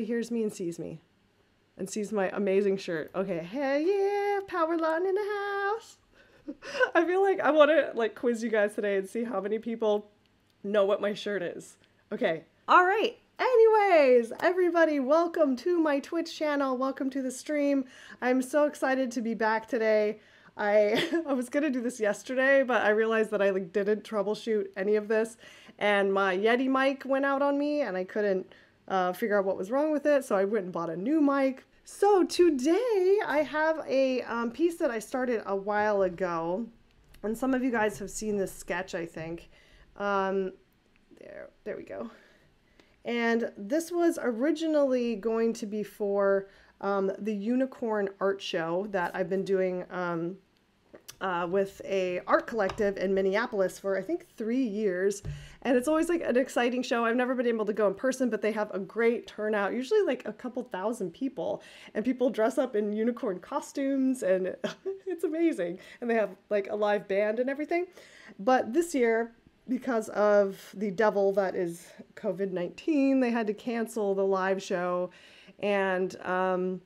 hears me and sees me. And sees my amazing shirt. Okay, hey, yeah, power line in the house. I feel like I want to like quiz you guys today and see how many people know what my shirt is. Okay, all right. Anyways, everybody, welcome to my Twitch channel. Welcome to the stream. I'm so excited to be back today. I was gonna do this yesterday, but I realized that I like didn't troubleshoot any of this, and my Yeti mic went out on me, and I couldn't figure out what was wrong with it, so I went and bought a new mic. So today I have a piece that I started a while ago, and some of you guys have seen this sketch, I think. There we go. And this was originally going to be for the Unicorn Art Show that I've been doing with a art collective in Minneapolis for I think 3 years, and it's always like an exciting show. I've never been able to go in person, but they have a great turnout, usually like a couple thousand people, and people dress up in unicorn costumes, and it's amazing, and they have like a live band and everything. But this year, because of the devil that is COVID-19, they had to cancel the live show, and I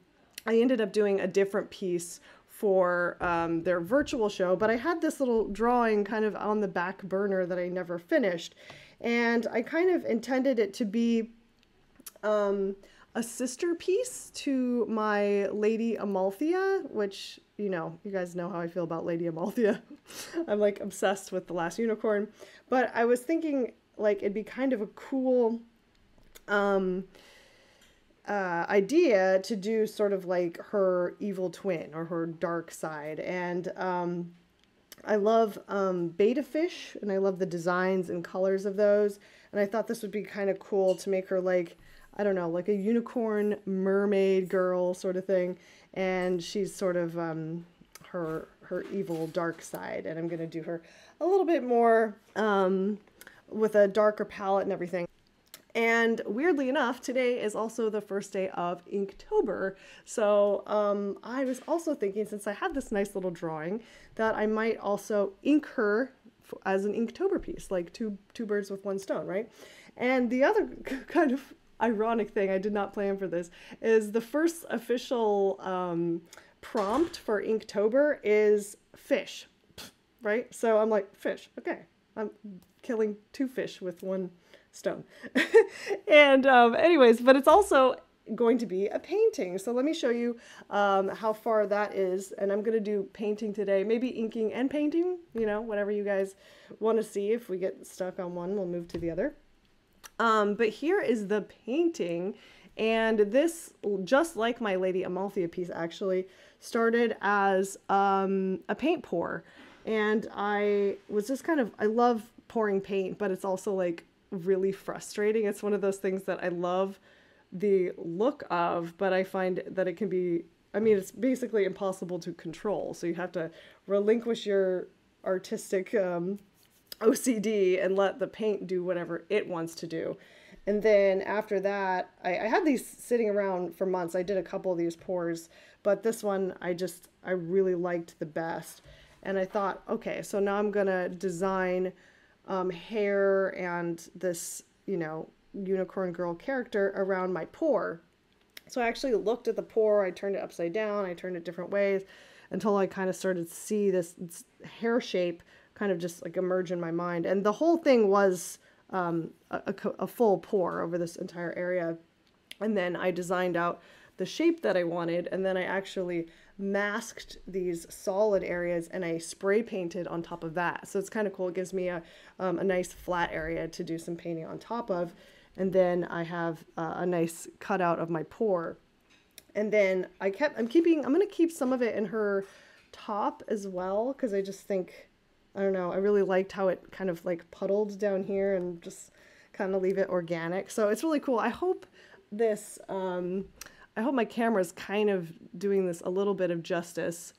ended up doing a different piece for their virtual show, but I had this little drawing kind of on the back burner that I never finished, and I kind of intended it to be a sister piece to my Lady Amalthea, which, you know, you guys know how I feel about Lady Amalthea. I'm like obsessed with The Last Unicorn, but I was thinking like it'd be kind of a cool idea to do sort of like her evil twin or her dark side. And I love betta fish, and I love the designs and colors of those, and I thought this would be kind of cool to make her like, I don't know, like a unicorn mermaid girl sort of thing, and she's sort of her evil dark side, and I'm gonna do her a little bit more with a darker palette and everything. And weirdly enough, today is also the first day of Inktober. So I was also thinking, since I had this nice little drawing, that I might also ink her as an Inktober piece, like two birds with one stone, right? And the other kind of ironic thing, I did not plan for this, is the first official prompt for Inktober is fish, right? So I'm like, fish, okay. I'm killing 2 fish with 1 stone. And anyways, but it's also going to be a painting. So let me show you how far that is. And I'm going to do painting today, maybe inking and painting, you know, whatever you guys want to see. If we get stuck on one, we'll move to the other. But here is the painting. And this, just like my Lady Amalthea piece, actually started as a paint pour. And I was just kind of, I love pouring paint, but it's also like really frustrating. It's one of those things that I love the look of, but I find that it can be, I mean, it's basically impossible to control. So you have to relinquish your artistic OCD and let the paint do whatever it wants to do. And then after that, I had these sitting around for months. I did a couple of these pours, but this one I really liked the best. And I thought, okay, so now I'm gonna design hair and this, you know, unicorn girl character around my pour. So I actually looked at the pour, I turned it upside down, I turned it different ways until I kind of started to see this hair shape kind of just like emerge in my mind. And the whole thing was a full pour over this entire area. And then I designed out the shape that I wanted, and then I actually masked these solid areas and I spray painted on top of that. So it's kind of cool. It gives me a nice flat area to do some painting on top of. And then I have a nice cutout of my pour. And then I'm going to keep some of it in her top as well, because I just think, I don't know, I really liked how it kind of like puddled down here and just kind of leave it organic. So it's really cool. I hope this, I hope my camera's kind of doing this a little bit of justice,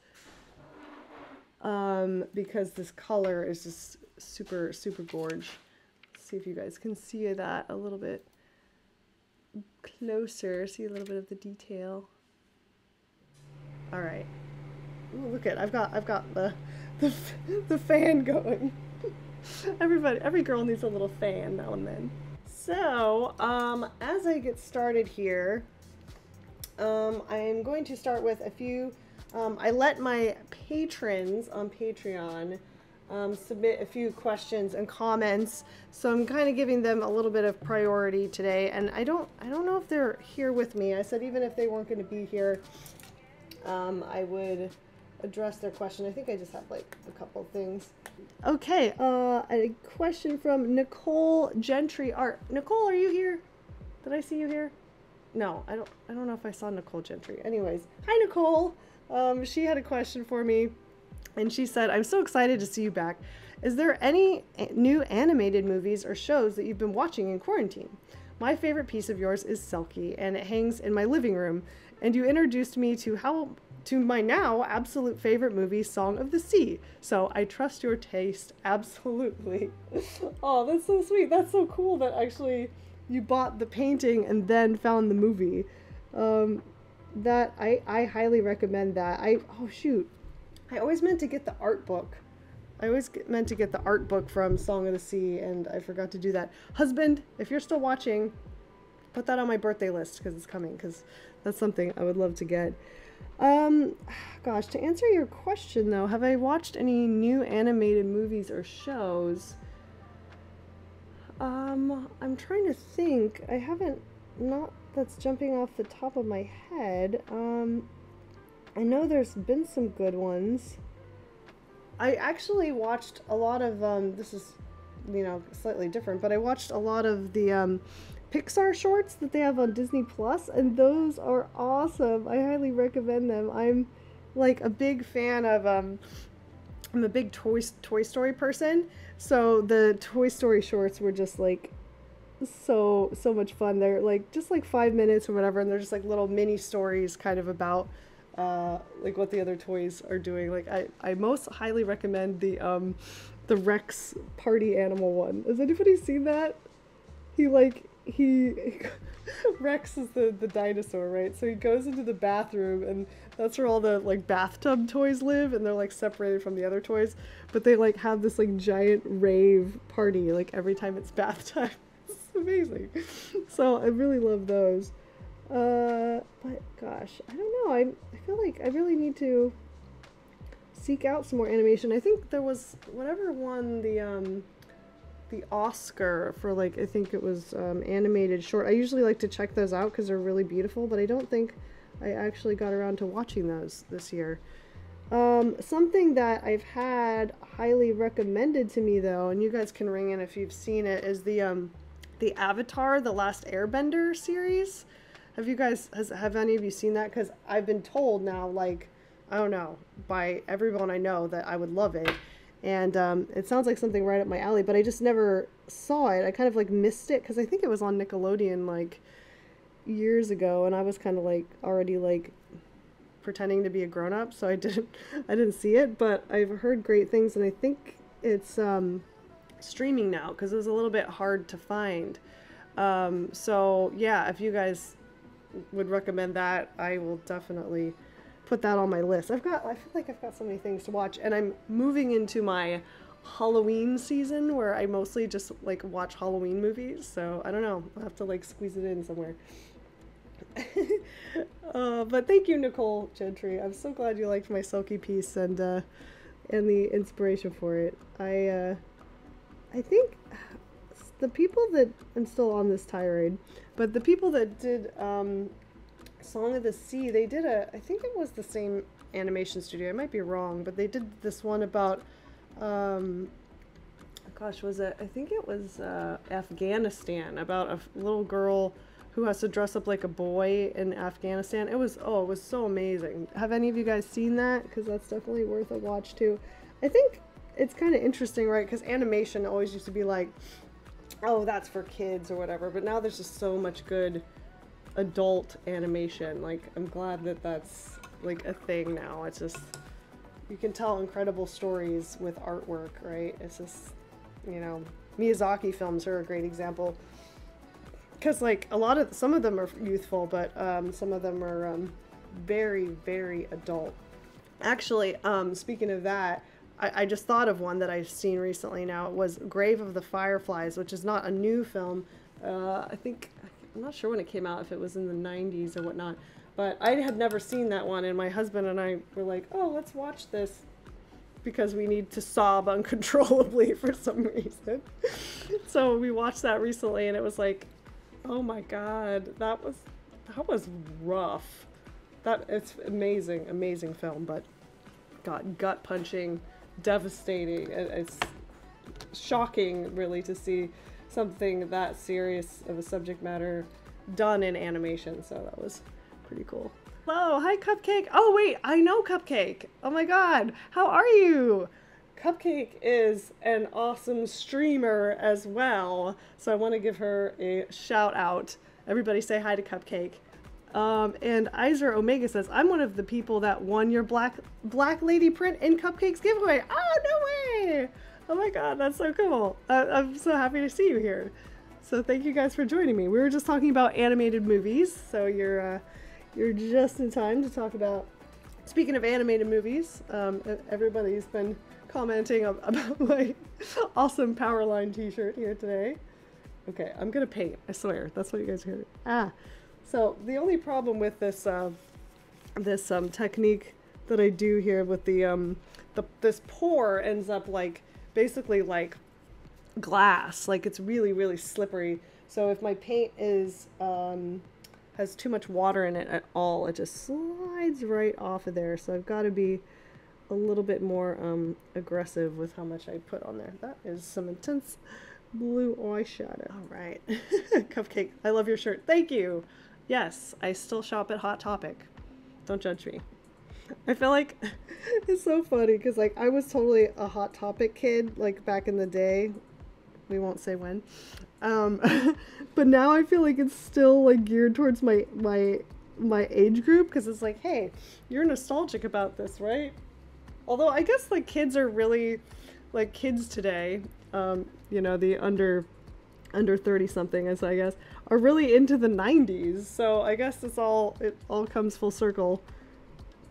because this color is just super, super gorge. Let's see if you guys can see that a little bit closer, see a little bit of the detail. All right. Ooh, look at, I've got the fan going. Every girl needs a little fan now and then. So, as I get started here, I'm going to start with a few, I let my patrons on Patreon submit a few questions and comments, so I'm kind of giving them a little bit of priority today, and I don't know if they're here with me. I said even if they weren't going to be here, I would address their question. I think I just have like a couple things. Okay, a question from Nicole Gentry Art. Nicole, are you here? Did I see you here? No, I don't know if I saw Nicole Gentry. Anyways, hi Nicole. She had a question for me, and she said, "I'm so excited to see you back. Is there any new animated movies or shows that you've been watching in quarantine? My favorite piece of yours is Selkie, and it hangs in my living room. And you introduced me to my now absolute favorite movie, Song of the Sea. So I trust your taste absolutely." Oh, that's so sweet. That's so cool that actually you bought the painting and then found the movie. That I highly recommend that. Oh shoot. I always meant to get the art book. I always meant to get the art book from Song of the Sea, and I forgot to do that. Husband, if you're still watching, put that on my birthday list because it's coming, because that's something I would love to get. Gosh, to answer your question though, have I watched any new animated movies or shows? I'm trying to think. I haven't, not that's jumping off the top of my head. I know there's been some good ones. I actually watched a lot of, this is, you know, slightly different, but I watched a lot of the, Pixar shorts that they have on Disney Plus, and those are awesome. I highly recommend them. I'm like a big fan of, I'm a big Toy Story person, so the Toy Story shorts were just like so much fun. They're like just like 5 minutes or whatever, and they're just like little mini stories kind of about like what the other toys are doing. Like I most highly recommend the Rex party animal one. Has anybody seen that? He Rex is the dinosaur, right? So he goes into the bathroom, and that's where all the like bathtub toys live, and they're like separated from the other toys, but they like have this like giant rave party like every time it's bath time. It's amazing. So I really love those. But gosh, I don't know. I feel like I really need to seek out some more animation. I think there was whatever won the Oscar for, like, I think it was animated short. I usually like to check those out because they're really beautiful, but I don't think I actually got around to watching those this year. Something that I've had highly recommended to me though, and you guys can ring in if you've seen it, is the Avatar: The Last Airbender series. Have any of you seen that? Because I've been told now, like, I don't know, by everyone I know that I would love it. And it sounds like something right up my alley, but I just never saw it. I kind of like missed it because I think it was on Nickelodeon like years ago, and I was kind of like already like pretending to be a grown-up, so I didn't see it. But I've heard great things, and I think it's streaming now because it was a little bit hard to find. So yeah, if you guys would recommend that, I will definitely put that on my list. I feel like I've got so many things to watch, and I'm moving into my Halloween season where I mostly just like watch Halloween movies, so I don't know, I'll have to like squeeze it in somewhere. But thank you, Nicole Gentry. I'm so glad you liked my Selkie piece and the inspiration for it. I think the people that, I'm still on this tirade, but the people that did Song of the Sea, they did I think it was the same animation studio, I might be wrong, but they did this one about, gosh, was it, I think it was Afghanistan, about a little girl who has to dress up like a boy in Afghanistan. It was so amazing. Have any of you guys seen that? Because that's definitely worth a watch too. I think it's kind of interesting, right? Because animation always used to be like, oh, that's for kids or whatever, but now there's just so much good adult animation. Like, I'm glad that that's like a thing now. It's just, you can tell incredible stories with artwork, right? It's just, you know, Miyazaki films are a great example, because like some of them are youthful, but some of them are very, very adult. Actually, speaking of that, I just thought of one that I've seen recently now. It was Grave of the Fireflies, which is not a new film. I think, I'm not sure when it came out, if it was in the 90s or whatnot, but I had never seen that one, and my husband and I were like, oh, let's watch this because we need to sob uncontrollably for some reason. So we watched that recently, and it was like, oh my God, that was rough. It's amazing film, but God, gut punching, devastating. It's shocking, really, to see something that serious of a subject matter done in animation. So that was pretty cool. Hello, hi Cupcake. Oh wait, I know Cupcake. Oh my God, how are you? Cupcake is an awesome streamer as well, so I want to give her a shout out. Everybody say hi to Cupcake. And Iser Omega says, I'm one of the people that won your Black Lady print in Cupcake's giveaway. Oh, no way! Oh my God, that's so cool. I'm so happy to see you here. So thank you guys for joining me. We were just talking about animated movies, so you're just in time to talk about, speaking of animated movies, everybody's been commenting about my awesome Powerline t-shirt here today. Okay, I'm gonna paint, I swear. That's what you guys heard. So the only problem with this technique that I do here with this pour ends up like basically like glass, like it's really slippery. So if my paint is has too much water in it at all, it just slides right off of there. So I've got to be a little bit more aggressive with how much I put on there. That is some intense blue eyeshadow. All right. Cupcake, I love your shirt. Thank you. Yes, I still shop at Hot Topic. Don't judge me. I feel like it's so funny because like I was totally a Hot Topic kid like back in the day. We won't say when. But now I feel like it's still like geared towards my age group because it's like, hey, you're nostalgic about this, right? Although I guess like kids are really like kids today, you know, the under 30 something as I guess are really into the 90s. So I guess it all comes full circle.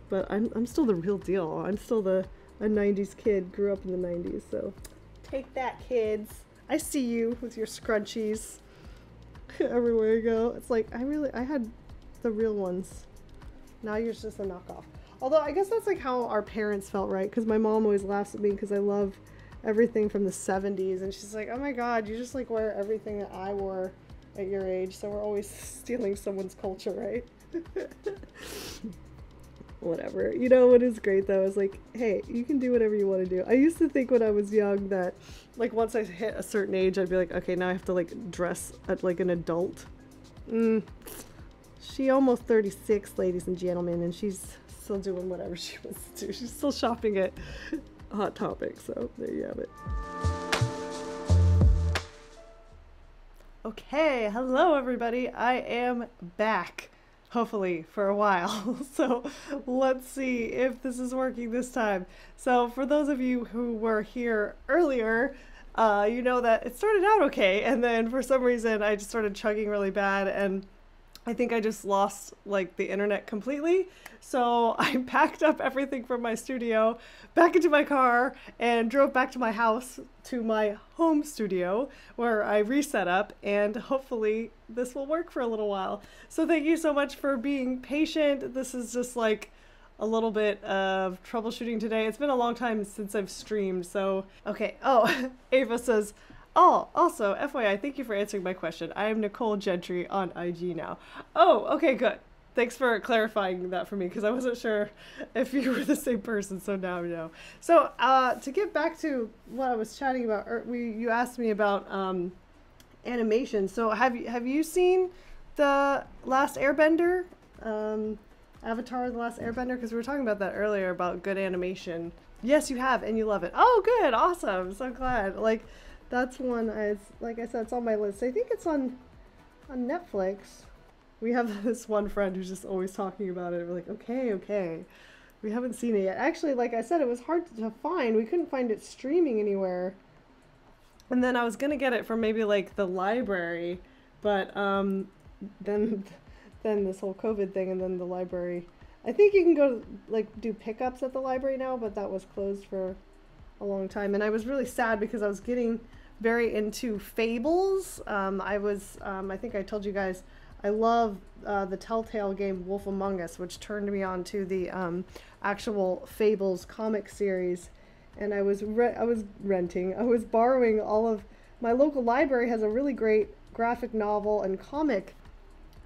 But I'm still the real deal. I'm still a 90s kid, grew up in the 90s. So take that, kids. I see you with your scrunchies everywhere you go. It's like I had the real ones. Now you're just a knockoff. Although I guess that's like how our parents felt, right? Because my mom always laughs at me because I love everything from the 70s, and she's like, oh my God, you just like wear everything that I wore at your age, so we're always stealing someone's culture, right? Whatever. You know what is great though is like, hey, you can do whatever you want to do. I used to think when I was young that like once I hit a certain age I'd be like, okay, now I have to like dress like an adult. She almost 36, ladies and gentlemen, and she's still doing whatever she wants to do. She's still shopping at Hot Topic, so there you have it. Okay, hello everybody. I am back, hopefully for a while. So let's see if this is working this time. So for those of you who were here earlier, you know that it started out okay, and then for some reason I just started chugging really bad, and I think I just lost like the internet completely. So I packed up everything from my studio back into my car and drove back to my house, to my home studio, where I reset up, and hopefully this will work for a little while. So thank you so much for being patient. This is just like a little bit of troubleshooting today. It's been a long time since I've streamed, so okay. Oh, Ava says, oh, also, FYI, thank you for answering my question. I am Nicole Gentry on IG now. Oh, okay, good. Thanks for clarifying that for me, because I wasn't sure if you were the same person, so now I know. So, to get back to what I was chatting about, you asked me about animation. So, have you seen The Last Airbender? Avatar: The Last Airbender? Because we were talking about that earlier, about good animation. Yes, you have, and you love it. Oh, good, awesome, so glad. Like, that's one, like I said, it's on my list. I think it's on Netflix. We have this one friend who's just always talking about it. We're like, okay. We haven't seen it yet. Actually, like I said, it was hard to find. We couldn't find it streaming anywhere. And then I was gonna get it from maybe like the library, but then this whole COVID thing, and then the library. I think you can go like do pickups at the library now, but that was closed for a long time. And I was really sad because I was getting very into fables. I think I told you guys, I love the Telltale game Wolf Among Us, which turned me on to the actual Fables comic series. And I was borrowing all of, my local library has a really great graphic novel and comic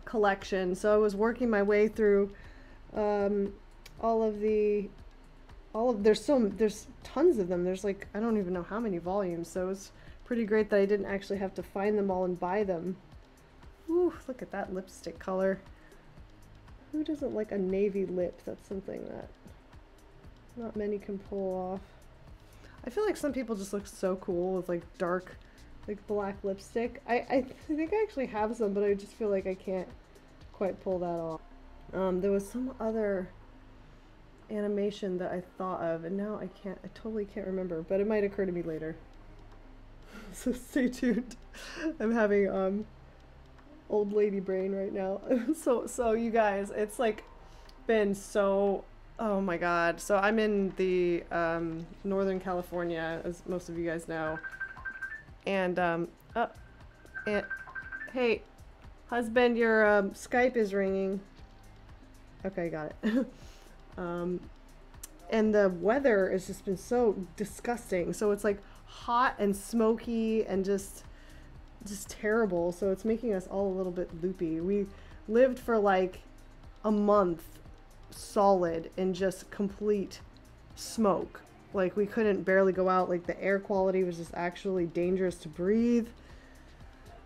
collection. So I was working my way through there's tons of them. There's like, I don't even know how many volumes. So it's pretty great that I didn't actually have to find them all and buy them. Ooh, look at that lipstick color. Who doesn't like a navy lip? That's something that not many can pull off. I feel like some people just look so cool with like dark, like black lipstick. I think I actually have some, but I just feel like I can't quite pull that off. There was some other animation that I thought of, and now I totally can't remember, but it might occur to me later. So stay tuned. I'm having old lady brain right now. so you guys, it's like been so, oh my god. So I'm in the Northern California, as most of you guys know, and hey husband, your Skype is ringing. Okay, got it. And the weather has just been so disgusting. So it's like hot and smoky and just terrible. So it's making us all a little bit loopy. We lived for like a month solid in just complete smoke. Like we couldn't barely go out. Like the air quality was just actually dangerous to breathe.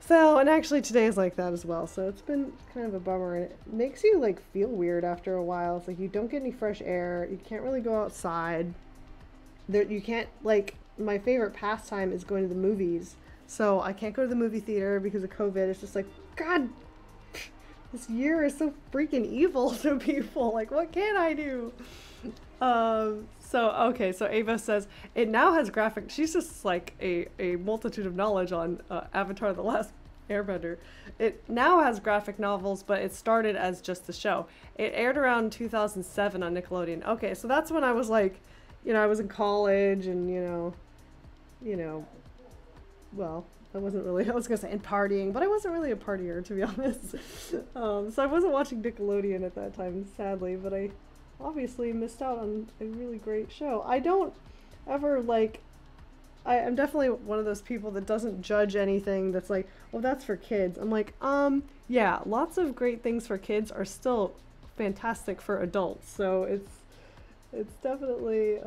So, and actually today is like that as well. So it's been kind of a bummer, and it makes you like feel weird after a while. It's like you don't get any fresh air. You can't really go outside. You can't, like, my favorite pastime is going to the movies. So I can't go to the movie theater because of COVID. It's just like, God, this year is so freaking evil to people. Like, what can I do? Okay, so Ava says, it now has graphic, she's just like a multitude of knowledge on Avatar: The Last Airbender. It now has graphic novels, but it started as just the show. It aired around 2007 on Nickelodeon. Okay, so that's when I was like, you know, I was in college and, you know, well, I wasn't really, I was gonna say, and partying, but I wasn't really a partier, to be honest. So I wasn't watching Nickelodeon at that time, sadly, but I obviously missed out on a really great show. I don't ever like, I'm definitely one of those people that doesn't judge anything that's like, well, that's for kids. I'm like, yeah, lots of great things for kids are still fantastic for adults. So it's definitely,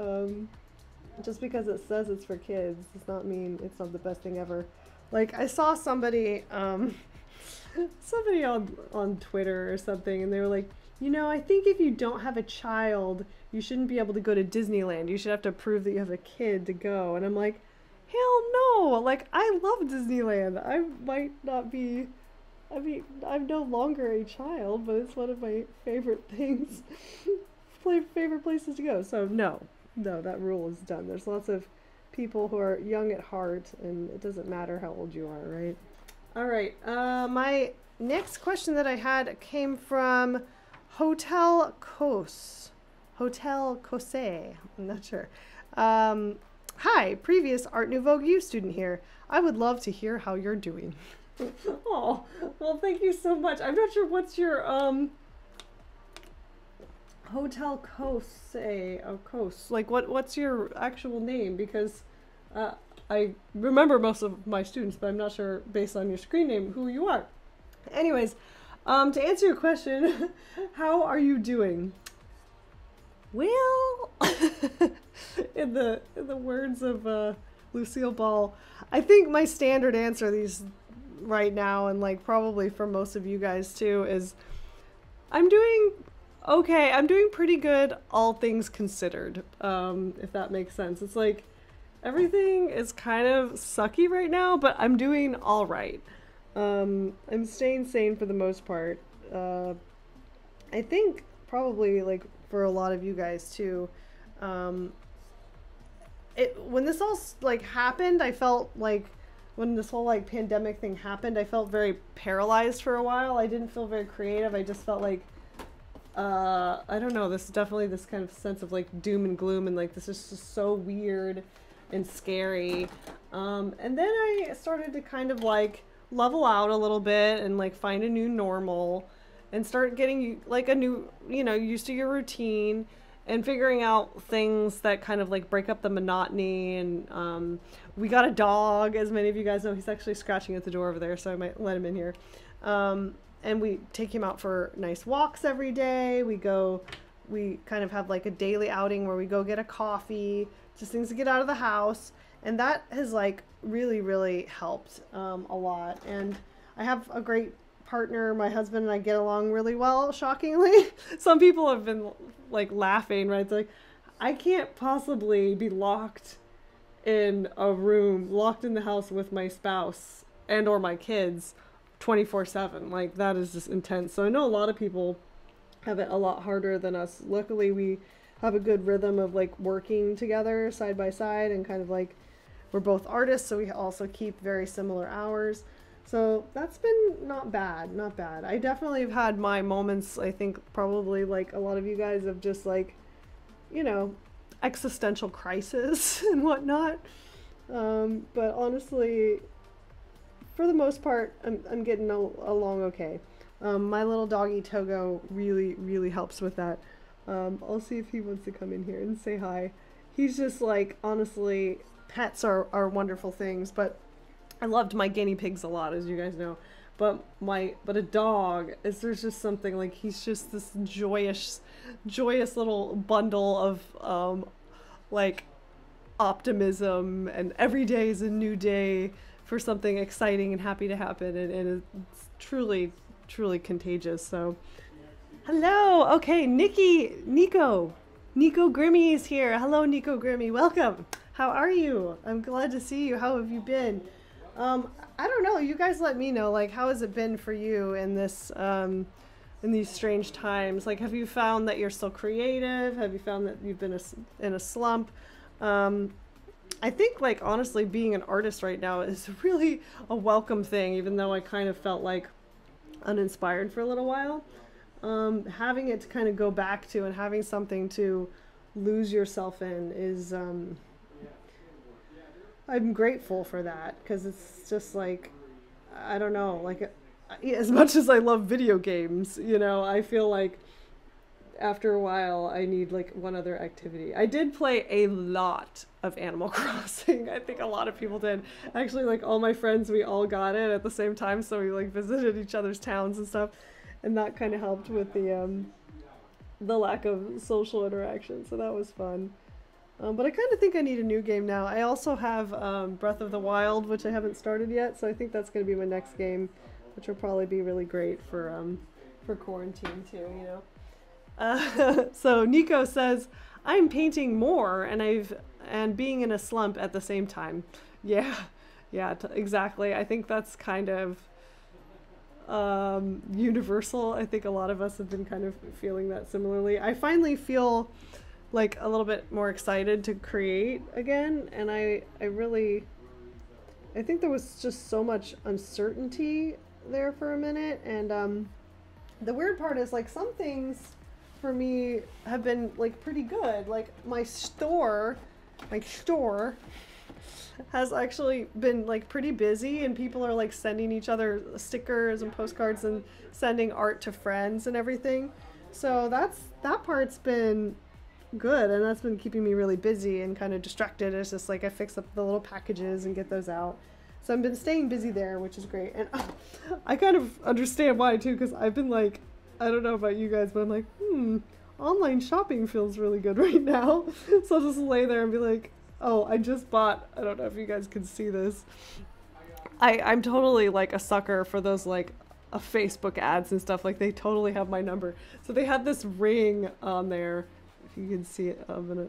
just because it says it's for kids does not mean it's not the best thing ever. Like I saw somebody, somebody on Twitter or something, and they were like, you know, I think if you don't have a child, you shouldn't be able to go to Disneyland. You should have to prove that you have a kid to go. And I'm like, hell no. Like, I love Disneyland. I might not be, I mean, I'm no longer a child, but it's one of my favorite things, favorite places to go. So no, that rule is done. There's lots of people who are young at heart, and it doesn't matter how old you are, right? All right. My next question that I had came from Hotel Cose. I'm not sure. Hi, previous Art Nouveau U student here. I would love to hear how you're doing. Oh, well, thank you so much. I'm not sure what's your Hotel Cose. Oh, Cose. Like what's your actual name? Because I remember most of my students, but I'm not sure based on your screen name who you are. Anyways, to answer your question, how are you doing? Well, in the words of Lucille Ball, I think my standard answer these right now, and like probably for most of you guys too, is I'm doing okay. I'm doing pretty good, all things considered. If that makes sense. It's like everything is kind of sucky right now, but I'm doing all right. I'm staying sane for the most part. I think probably like for a lot of you guys too, when this all like happened, I felt like when this whole like pandemic thing happened, I felt very paralyzed for a while. I didn't feel very creative. I just felt like, I don't know, this is definitely this kind of sense of like doom and gloom, and like this is just so weird and scary. And then I started to kind of like level out a little bit and like find a new normal and start getting like a new, you know, used to your routine and figuring out things that kind of like break up the monotony. And we got a dog, as many of you guys know. He's actually scratching at the door over there, so I might let him in here. And we take him out for nice walks every day. We kind of have like a daily outing where we go get a coffee, just things to get out of the house. And that has like really, really helped a lot. And I have a great partner. My husband and I get along really well, shockingly. Some people have been like laughing, right? It's like, I can't possibly be locked in a room, locked in the house with my spouse and or my kids 24/7. Like, that is just intense. So I know a lot of people have it a lot harder than us. Luckily, we have a good rhythm of like working together side by side, and kind of like, we're both artists, so we also keep very similar hours. So that's been not bad, not bad. I definitely have had my moments, I think probably like a lot of you guys, of just like, you know, existential crisis and whatnot. But honestly, for the most part, I'm getting along okay. My little doggy Togo really, really helps with that. I'll see if he wants to come in here and say hi. He's just like, honestly, pets are wonderful things, but I loved my guinea pigs a lot, as you guys know. But a dog there's just something like, he's just this joyous little bundle of like optimism, and every day is a new day for something exciting and happy to happen, and it's truly contagious. So hello. Okay, NicoGrammy is here. Hello, NicoGrammy. Welcome. How are you? I'm glad to see you. How have you been? I don't know. You guys let me know. Like, how has it been for you in this, in these strange times? Like, have you found that you're still creative? Have you found that you've been in a slump? I think, like, honestly, being an artist right now is really a welcome thing, even though I kind of felt like uninspired for a little while. Having it to kind of go back to and having something to lose yourself in is, I'm grateful for that, because it's just like, I don't know, like, as much as I love video games, you know, I feel like after a while I need like one other activity. I did play a lot of Animal Crossing. I think a lot of people did. Actually, like, all my friends, we all got it at the same time, so we like visited each other's towns and stuff, and that kind of helped with the lack of social interaction, so that was fun. But I kind of think I need a new game now. I also have Breath of the Wild, which I haven't started yet, so I think that's going to be my next game, which will probably be really great for quarantine too, you know. So Nico says, I'm painting more and being in a slump at the same time. Yeah, exactly. I think that's kind of universal. I think a lot of us have been kind of feeling that similarly. I finally feel like a little bit more excited to create again, and I think there was just so much uncertainty there for a minute, and the weird part is, like, some things for me have been like pretty good. Like my store has actually been like pretty busy, and people are like sending each other stickers and postcards and sending art to friends and everything. So that part's been good, and that's been keeping me really busy and kind of distracted. It's just like I fix up the little packages and get those out. So I've been staying busy there, which is great. And I kind of understand why too, because I've been like, I don't know about you guys, but I'm like, online shopping feels really good right now. So I'll just lay there and be like, oh, I just bought, I don't know if you guys can see this. I'm totally like a sucker for those like Facebook ads and stuff. Like, they totally have my number. So they had this ring on there. If you can see it, I'm gonna,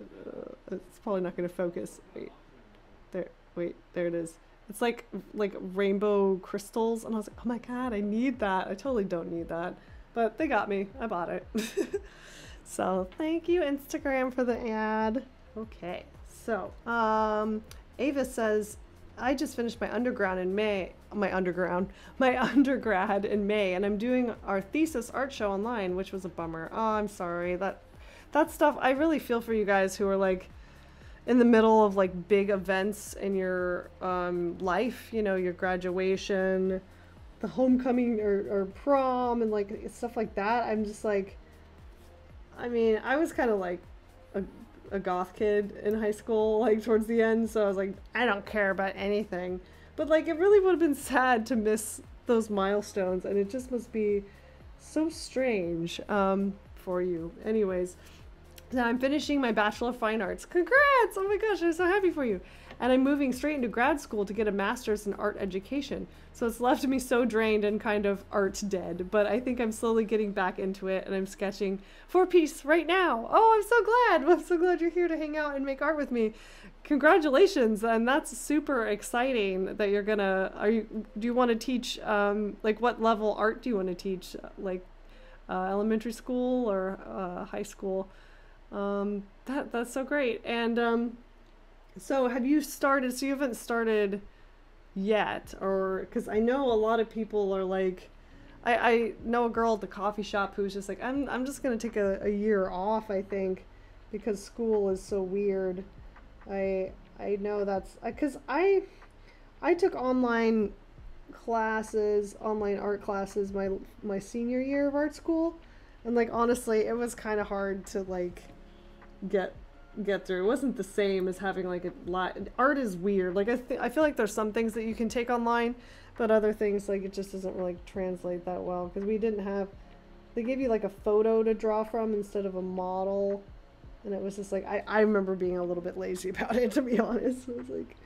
it's probably not gonna focus. Wait, there it is. It's like rainbow crystals, and I was like, oh my god, I need that. I totally don't need that, but they got me. I bought it. So thank you, Instagram, for the ad. Okay, so Ava says, I just finished my undergrad in May, and I'm doing our thesis art show online, which was a bummer. Oh, I'm sorry. That stuff, I really feel for you guys who are like, in the middle of like big events in your life, you know, your graduation, the homecoming or prom and like stuff like that. I'm just like, I mean, I was kind of like a goth kid in high school, like towards the end, so I was like, I don't care about anything. But like, it really would have been sad to miss those milestones, and it just must be so strange for you. Anyways, now I'm finishing my Bachelor of Fine Arts. Congrats! Oh my gosh, I'm so happy for you. And I'm moving straight into grad school to get a master's in art education. So it's left me so drained and kind of art dead, but I think I'm slowly getting back into it, and I'm sketching 4-piece right now. Oh, I'm so glad. I'm so glad you're here to hang out and make art with me. Congratulations. And that's super exciting that you're gonna, do you want to teach, like what level art do you want to teach? Like elementary school or high school? That's so great. And so have you started, so you haven't started yet, or because I know a lot of people are like, I know a girl at the coffee shop who's just like, I'm just gonna take a year off, I think, because school is so weird. I know that's because I took online classes, online art classes my senior year of art school, and like honestly it was kind of hard to like get through. It wasn't the same as having like a lot. Art is weird. Like I feel like there's some things that you can take online, but other things like it just doesn't really translate that well, because we didn't have, they gave you like a photo to draw from instead of a model, and it was just like I remember being a little bit lazy about it, to be honest. It was like,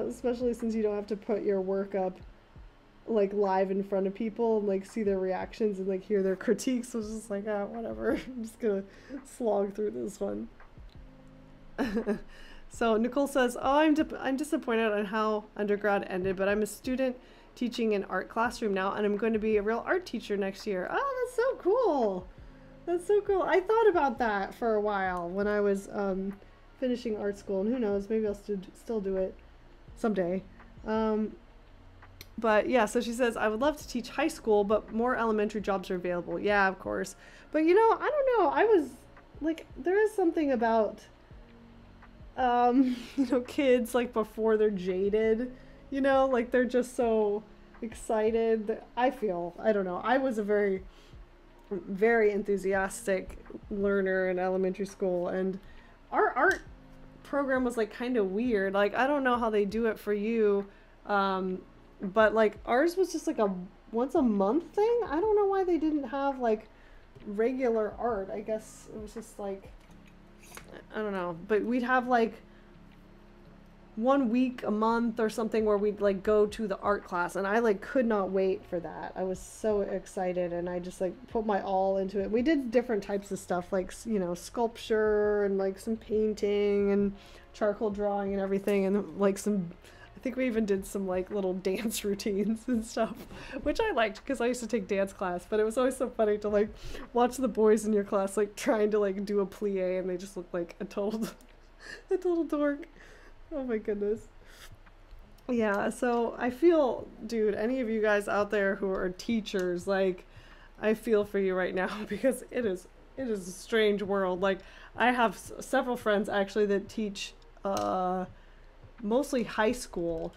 especially since you don't have to put your work up like live in front of people and like see their reactions and like hear their critiques. So I was just like, ah, whatever. I'm just gonna slog through this one. So Nicole says, oh, I'm disappointed on how undergrad ended, but I'm a student teaching an art classroom now, and I'm going to be a real art teacher next year. Oh, that's so cool. That's so cool. I thought about that for a while when I was finishing art school, and who knows, maybe I'll still do it someday. But yeah, so she says, I would love to teach high school, but more elementary jobs are available. Yeah, of course. But you know, I don't know. I was like, there is something about, you know, kids like before they're jaded, you know, like they're just so excited. I feel, I don't know. I was a very, very enthusiastic learner in elementary school, and our art program was like kind of weird. Like, I don't know how they do it for you. But like ours was just like a once a month thing. I don't know why they didn't have like regular art. I guess it was just like, I don't know, but we'd have like 1 week a month or something where we'd like go to the art class, and I like could not wait for that. I was so excited, and I just like put my all into it. We did different types of stuff, like, you know, sculpture and like some painting and charcoal drawing and everything, and like some, I think we even did some like little dance routines and stuff, which I liked because I used to take dance class. But it was always so funny to like watch the boys in your class like trying to like do a plie, and they just look like a total dork. Oh my goodness. Yeah, so I feel, dude, any of you guys out there who are teachers, like, I feel for you right now, because it is a strange world. Like, I have several friends actually that teach mostly high school,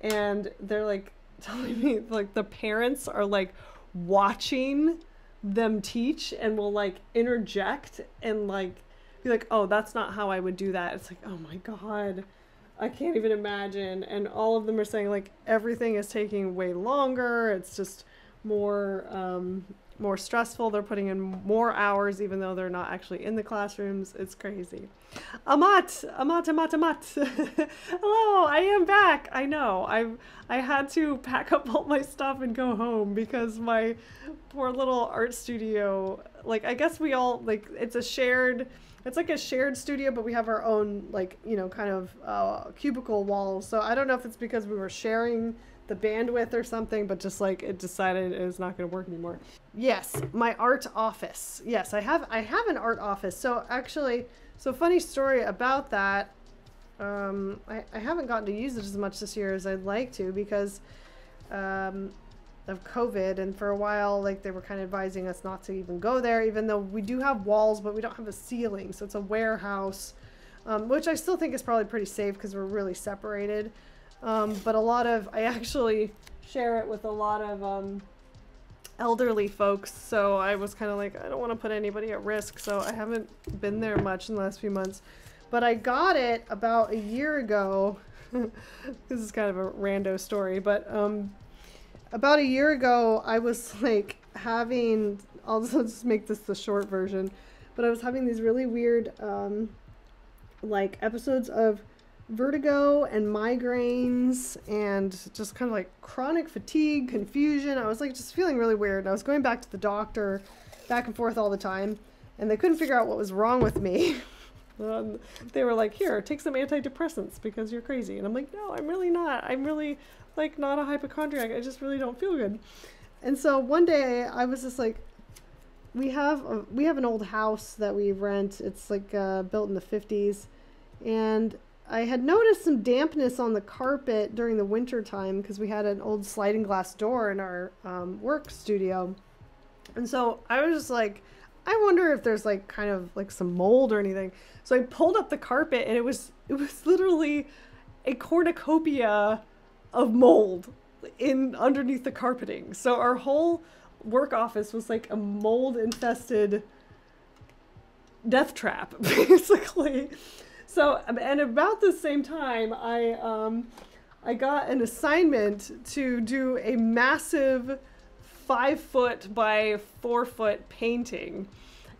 and they're like telling me like the parents are like watching them teach and will like interject and like be like, oh, that's not how I would do that. It's like, oh my God, I can't even imagine. And all of them are saying like everything is taking way longer. It's just more stressful. They're putting in more hours even though they're not actually in the classrooms. It's crazy. Amat. Hello, I am back. I know. I had to pack up all my stuff and go home because my poor little art studio, like, I guess we all, like, it's like a shared studio, but we have our own, like, you know, kind of cubicle walls. So I don't know if it's because we were sharing the bandwidth or something, but just like it decided it's not going to work anymore. Yes, my art office. Yes, I have an art office. So actually, so funny story about that. I haven't gotten to use it as much this year as I'd like to because of COVID, and for a while, like, they were kind of advising us not to even go there, even though we do have walls, but we don't have a ceiling, so it's a warehouse which I still think is probably pretty safe because we're really separated. But I actually share it with a lot of elderly folks, so I was kind of like, I don't want to put anybody at risk, so I haven't been there much in the last few months. But I got it about a year ago. This is kind of a rando story, but about a year ago, I was like having, I'll just make this the short version, but I was having these really weird like episodes of vertigo and migraines and just kind of like chronic fatigue, confusion. I was like just feeling really weird. And I was going back to the doctor back and forth all the time, and they couldn't figure out what was wrong with me. They were like, here, take some antidepressants because you're crazy. And I'm like, no, I'm really not. I'm really like not a hypochondriac. I just really don't feel good. And so one day I was just like, we have an old house that we rent. It's like built in the 50s. And I had noticed some dampness on the carpet during the winter time because we had an old sliding glass door in our work studio. And so I was just like, I wonder if there's like kind of like some mold or anything. So I pulled up the carpet and it was literally a cornucopia of mold underneath the carpeting. So our whole work office was like a mold infested death trap, basically. So, and about the same time, I got an assignment to do a massive 5-foot by 4-foot painting.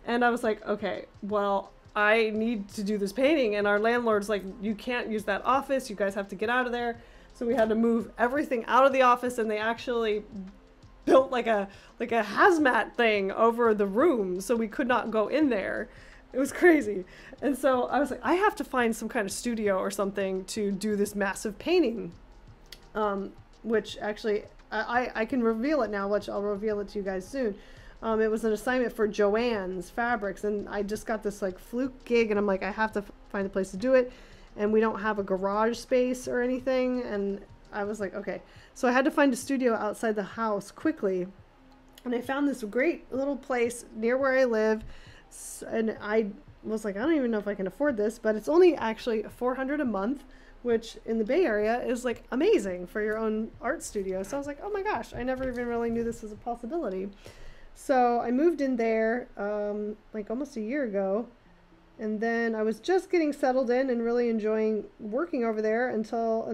And I was like, okay, well, I need to do this painting. And our landlord's like, you can't use that office. You guys have to get out of there. So we had to move everything out of the office, and they actually built like a hazmat thing over the room so we could not go in there. It was crazy. And so I was like, I have to find some kind of studio or something to do this massive painting, which actually I can reveal it now, which I'll reveal it to you guys soon. It was an assignment for Joann's Fabrics, and I just got this like fluke gig, and I'm like, I have to find a place to do it, and we don't have a garage space or anything. And I was like, okay. So I had to find a studio outside the house quickly, and I found this great little place near where I live. And I was like, I don't even know if I can afford this, but it's only actually $400 a month, which in the Bay Area is like amazing for your own art studio. So I was like, oh my gosh, I never even really knew this was a possibility. So I moved in there like almost a year ago, and then I was just getting settled in and really enjoying working over there and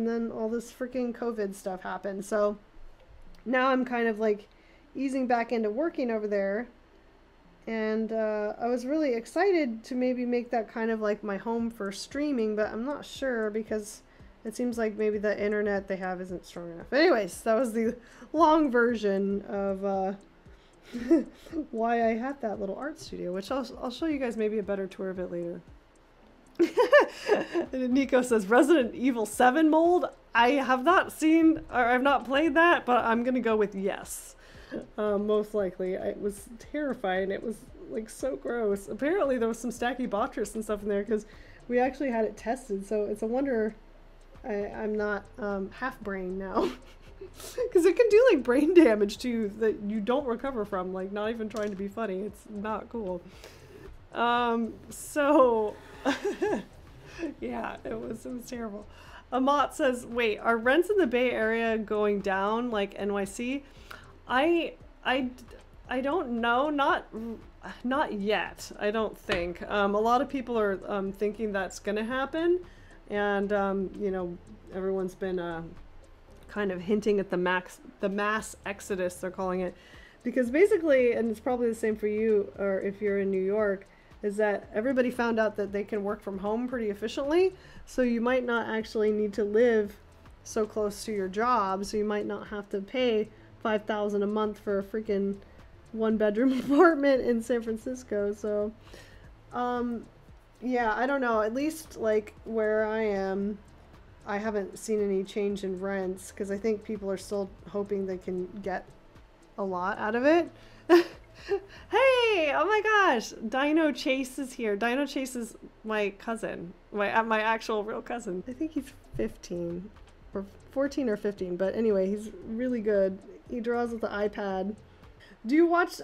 then all this freaking COVID stuff happened. So now I'm kind of like easing back into working over there. And I was really excited to maybe make that kind of like my home for streaming, but I'm not sure because it seems like maybe the internet they have isn't strong enough. Anyways, that was the long version of why I had that little art studio, which I'll show you guys maybe a better tour of it later. Nico says Resident Evil 7 mold. I have not seen or I've not played that, but I'm gonna go with yes. Most likely. It was terrifying. It was like so gross. Apparently there was some Stachybotrys and stuff in there because we actually had it tested, so it's a wonder I'm not half brain now. Because it can do like brain damage too that you don't recover from, like not even trying to be funny. It's not cool. So yeah, it was terrible. Amat says, wait, are rents in the Bay Area going down like NYC? I don't know, not yet, I don't think. A lot of people are thinking that's gonna happen, and you know, everyone's been kind of hinting at the mass exodus, they're calling it, because basically, and it's probably the same for you, or if you're in New York, is that everybody found out that they can work from home pretty efficiently, so you might not actually need to live so close to your job, so you might not have to pay $5,000 a month for a freaking 1-bedroom apartment in San Francisco. So yeah, I don't know, at least like where I am, I haven't seen any change in rents because I think people are still hoping they can get a lot out of it. Hey, oh my gosh, Dino Chase is here. Dino Chase is my cousin, my actual real cousin. I think he's 15 or 14 or 15, but anyway, he's really good. He draws with the iPad. Do you watch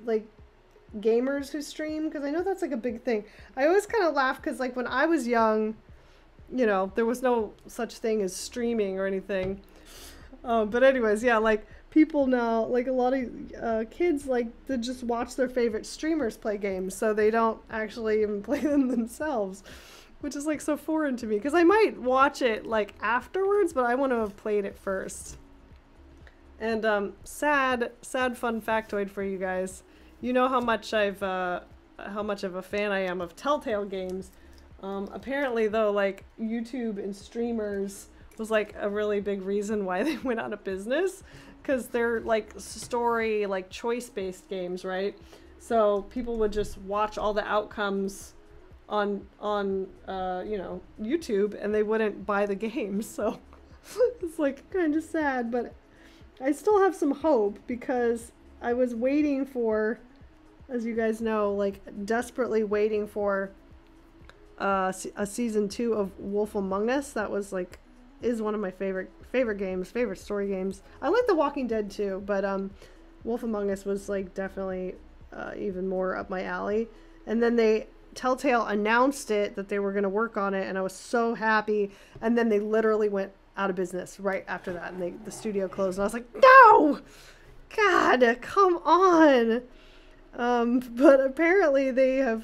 like gamers who stream? Because I know that's like a big thing. I always kind of laugh because like when I was young, you know, there was no such thing as streaming or anything. But anyways, yeah, like people now, like a lot of kids like to just watch their favorite streamers play games, so they don't actually even play them themselves, which is like so foreign to me because I might watch it like afterwards, but I want to have played it first. And sad fun factoid for you guys. You know how much how much of a fan I am of Telltale games. Apparently though, like YouTube and streamers was like a really big reason why they went out of business, because they're like story, like choice-based games, right? So people would just watch all the outcomes on you know, YouTube, and they wouldn't buy the games. So it's like kind of sad, but I still have some hope because I was waiting for, as you guys know, like desperately waiting for a season 2 of Wolf Among Us. That was like, is one of my favorite games, favorite story games. I like The Walking Dead too, but Wolf Among Us was like definitely even more up my alley. And then Telltale announced it, that they were going to work on it, and I was so happy. And then they literally went out of business right after that, and the studio closed, and I was like, no, God, come on. But apparently they have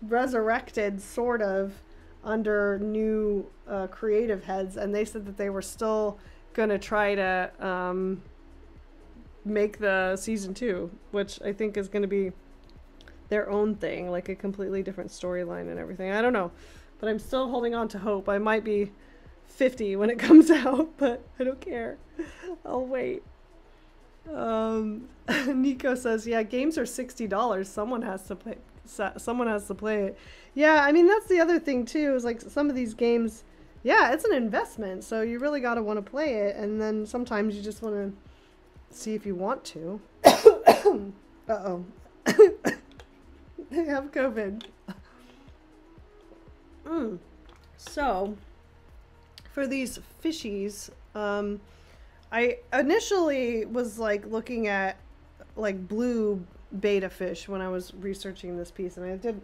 resurrected sort of under new creative heads, and they said that they were still gonna try to make the season 2, which I think is gonna be their own thing, like a completely different storyline and everything. I don't know, but I'm still holding on to hope. I might be 50 when it comes out, but I don't care. I'll wait. Nico says, yeah, games are $60. Someone has to play it. Yeah, I mean, that's the other thing too, is like some of these games, yeah, it's an investment, so you really got to want to play it, and then sometimes you just want to see if you want to. Uh-oh. I have COVID. So, for these fishies, I initially was like looking at like blue betta fish when I was researching this piece, and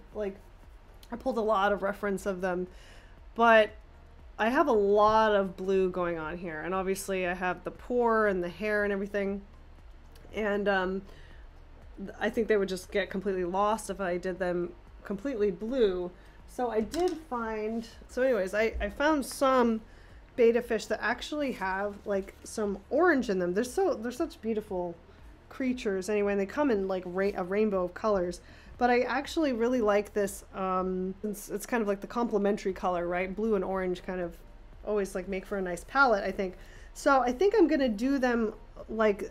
I pulled a lot of reference of them, but I have a lot of blue going on here, and obviously I have the pore and the hair and everything, and I think they would just get completely lost if I did them completely blue. So I did find, so anyways, I found some betta fish that actually have like some orange in them. They're such beautiful creatures anyway, and they come in like a rainbow of colors. But I actually really like this, it's kind of like the complementary color, right? Blue and orange kind of always like make for a nice palette, I think. So I think I'm gonna do them like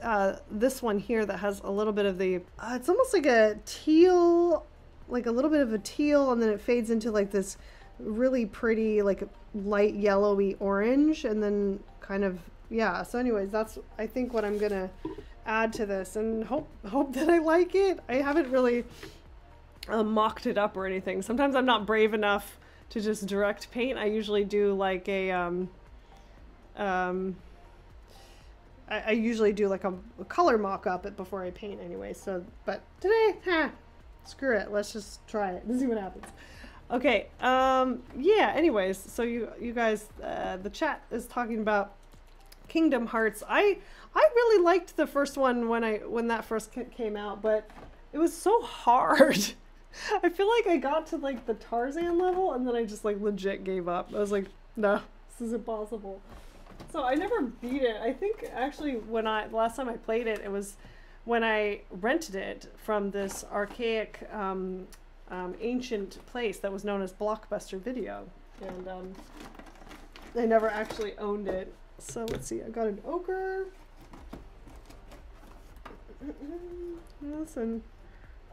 this one here that has a little bit of the, it's almost like a teal, like a little bit of a teal, and then it fades into like this really pretty like light yellowy orange, and then kind of, yeah. So anyways, that's I think what I'm gonna add to this, and hope that I like it. I haven't really mocked it up or anything. Sometimes I'm not brave enough to just direct paint. I usually do like a I usually do like a color mock-up before I paint anyway. So, but today, screw it. Let's just try it and see what happens. Okay. Yeah. Anyways, so you guys, the chat is talking about Kingdom Hearts. I really liked the first one when that first came out, but it was so hard. I feel like I got to like the Tarzan level, and then I just like legit gave up. I was like, no, this is impossible. So I never beat it. I think actually the last time I played it, it was when I rented it from this archaic, ancient place that was known as Blockbuster Video, and I never actually owned it. So let's see. I got an ochre. Yes, and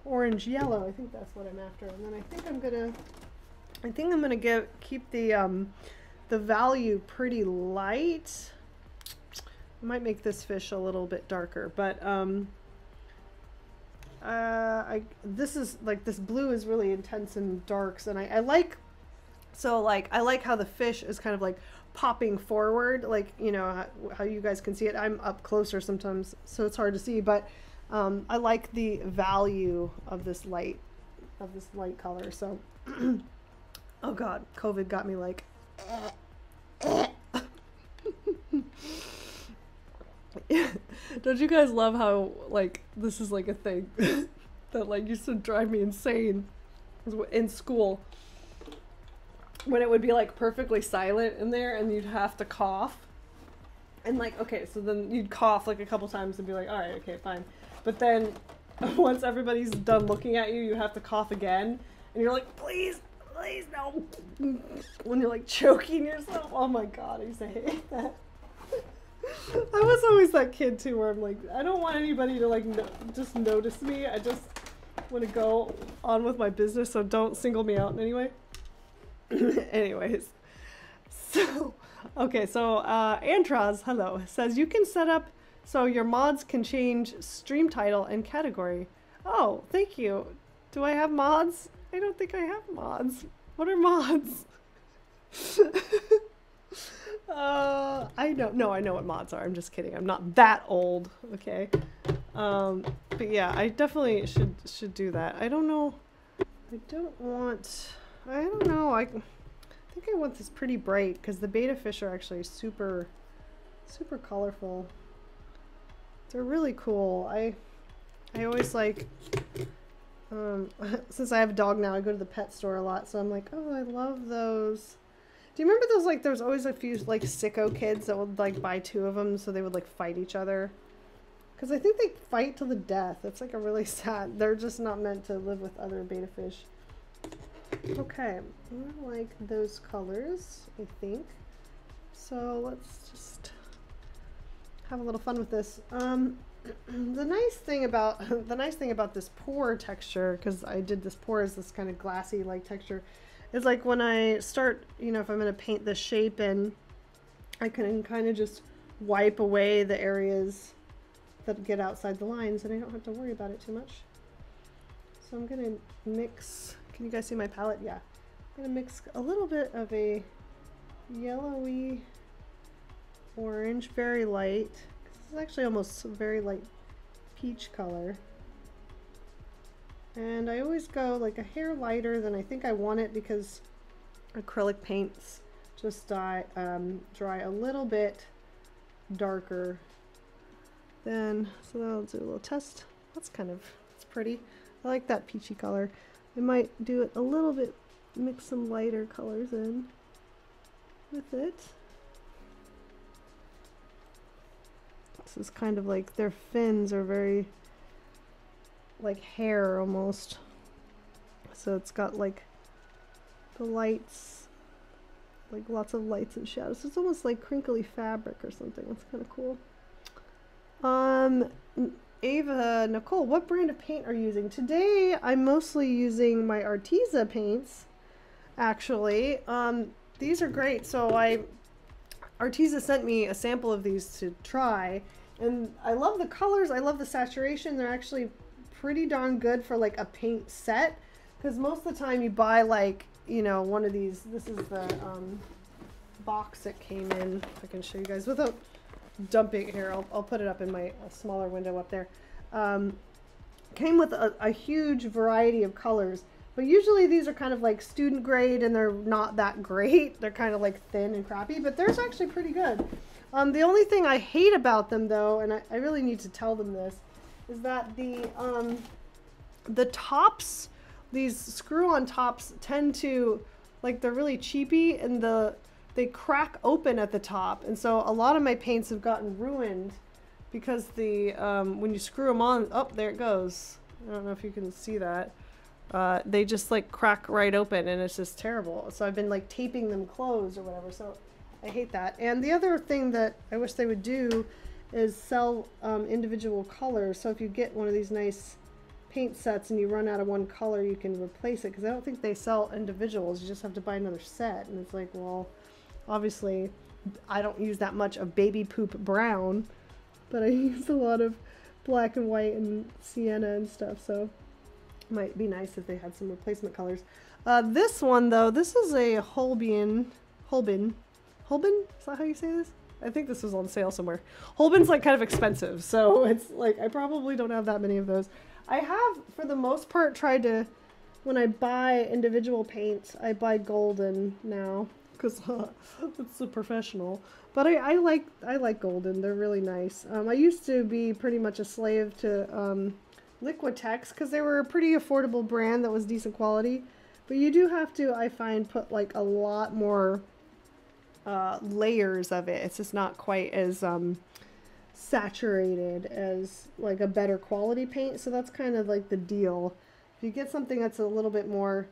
orange yellow. I think that's what I'm after. And then I think I'm gonna keep the value pretty light. I might make this fish a little bit darker, but this blue is really intense in darks, and I like how the fish is kind of like popping forward, like, you know, how you guys can see it. I'm up closer sometimes, so it's hard to see, but I like the value of this light color. So, oh God, COVID got me like, don't you guys love how like this is like a thing that like used to drive me insane in school when it would be like perfectly silent in there and you'd have to cough and like, okay, so then you'd cough like a couple times and be like, all right, okay, fine. But then once everybody's done looking at you, you have to cough again and you're like, please no, when you're like choking yourself. Oh my God, I used to hate that. I was always that kid too where I'm like, I don't want anybody to like just notice me. I just want to go on with my business, so don't single me out in any way. Anyways, so okay, so Antraz, hello, says you can set up so your mods can change stream title and category. Oh, thank you. Do I have mods? I don't think I have mods. What are mods? I know what mods are. I'm just kidding. I'm not that old, okay? But yeah, I definitely should do that. I don't know. I don't know. I think I want this pretty bright because the betta fish are actually super colorful. They're really cool. I always like since I have a dog now, I go to the pet store a lot, so I'm like, oh, I love those. Do you remember those, like, there's always a few, like, sicko kids that would, like, buy 2 of them so they would, like, fight each other? Because I think they fight to the death. It's, like, a really sad, they're just not meant to live with other betta fish. Okay, I like those colors, I think. So let's just have a little fun with this. The nice thing about this pour texture, because I did this pour as this kind of glassy like texture, is like when I start, you know, if I'm going to paint this shape in, I can kind of just wipe away the areas that get outside the lines and I don't have to worry about it too much. So I'm going to mix, can you guys see my palette? Yeah. I'm going to mix a little bit of a yellowy orange, very light. It's actually almost a very light peach color. And I always go like a hair lighter than I think I want it because acrylic paints just dry a little bit darker then. So then I'll do a little test. That's it's pretty. I like that peachy color. I might do it a little bit, mix some lighter colors in with it. This is kind of like their fins are very like hair almost. So it's got like the lights, like lots of lights and shadows. It's almost like crinkly fabric or something. That's kind of cool. Ava, Nicole, what brand of paint are you using? Today I'm mostly using my Arteza paints, actually. These are great. So Arteza sent me a sample of these to try, and I love the colors. I love the saturation. They're actually pretty darn good for like a paint set, because most of the time you buy like, you know, one of these. This is the box that came in. If I can show you guys without dumping here, I'll put it up in my smaller window up there. Came with a huge variety of colors, but usually these are kind of like student grade and they're not that great. They're kind of like thin and crappy, but they're actually pretty good. The only thing I hate about them though, and I really need to tell them this, is that the tops, these screw-on tops tend to, like, they're really cheapy and they crack open at the top, and so a lot of my paints have gotten ruined because the when you screw them on, oh, there it goes. I don't know if you can see that. They just like crack right open and it's just terrible. So I've been like taping them closed or whatever, so I hate that. And the other thing that I wish they would do is sell individual colors. So if you get one of these nice paint sets and you run out of one color, you can replace it, because I don't think they sell individuals. You just have to buy another set, and it's like, well, obviously I don't use that much of baby poop brown, but I use a lot of black and white and sienna and stuff, so it might be nice if they had some replacement colors. This one though, this is a Holbein, is that how you say this? I think this was on sale somewhere. Holben's like kind of expensive, so it's like I probably don't have that many of those. I have, for the most part, tried to, when I buy individual paints, I buy golden now because it's a professional. But I like golden. They're really nice. I used to be pretty much a slave to Liquitex because they were a pretty affordable brand that was decent quality. But you do have to, I find, put like a lot more layers of it. It's just not quite as saturated as like a better quality paint. So that's kind of like the deal. If you get something that's a little bit more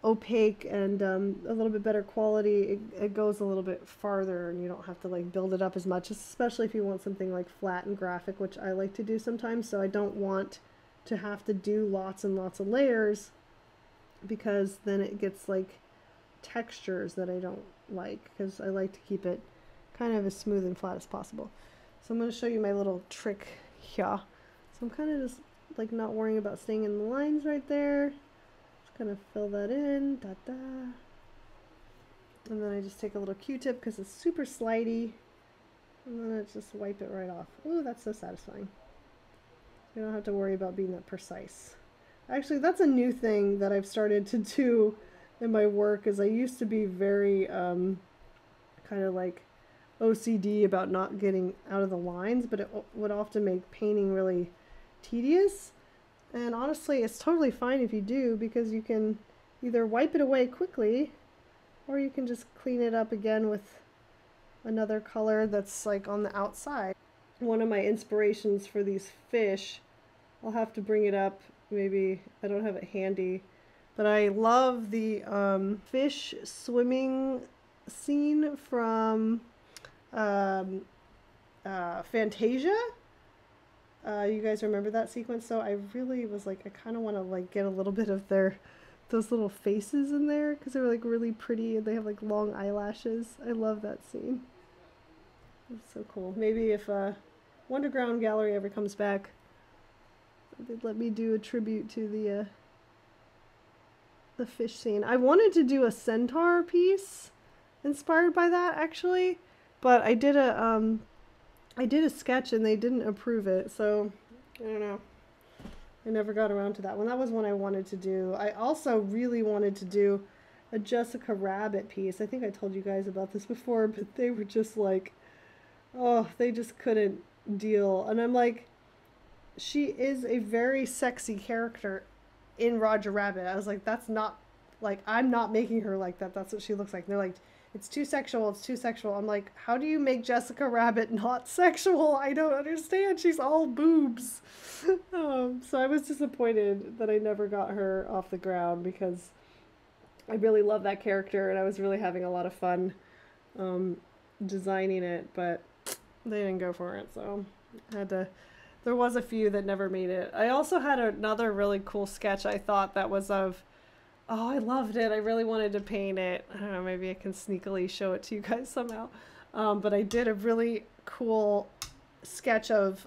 opaque and a little bit better quality, it goes a little bit farther and you don't have to like build it up as much, especially if you want something like flat and graphic, which I like to do sometimes. So I don't want to have to do lots and lots of layers because then it gets like textures that I don't like, because I like to keep it kind of as smooth and flat as possible. So I'm going to show you my little trick here. So I'm kind of just like not worrying about staying in the lines right there. Just kind of fill that in, da da. And then I just take a little Q-tip because it's super slidey, and then I just wipe it right off. Ooh, that's so satisfying. You don't have to worry about being that precise. Actually, that's a new thing that I've started to do in my work, is I used to be very kind of like OCD about not getting out of the lines, but it would often make painting really tedious. And honestly, it's totally fine if you do, because you can either wipe it away quickly or you can just clean it up again with another color that's like on the outside. One of my inspirations for these fish, I'll have to bring it up, maybe I don't have it handy, but I love the fish swimming scene from Fantasia. You guys remember that sequence? So I really was like, I kind of want to like get a little bit of those little faces in there, because they're like really pretty and they have like long eyelashes. I love that scene. It's so cool. Maybe if Wonderground Gallery ever comes back, they'd let me do a tribute to the fish scene. I wanted to do a centaur piece inspired by that, actually, but I did a sketch and they didn't approve it, so I don't know. I never got around to that one. That was one I wanted to do. I also really wanted to do a Jessica Rabbit piece. I think I told you guys about this before, but they were just like, oh, they just couldn't deal. And I'm like, she is a very sexy character in Roger Rabbit. I was like, that's not, like, I'm not making her like that. That's what she looks like. And they're like, it's too sexual. It's too sexual. I'm like, how do you make Jessica Rabbit not sexual? I don't understand. She's all boobs. So I was disappointed that I never got her off the ground, because I really love that character and I was really having a lot of fun designing it, but they didn't go for it. So I had to, there was a few that never made it. I also had another really cool sketch I thought that was of, oh, I loved it. I really wanted to paint it. I don't know, maybe I can sneakily show it to you guys somehow. But I did a really cool sketch of,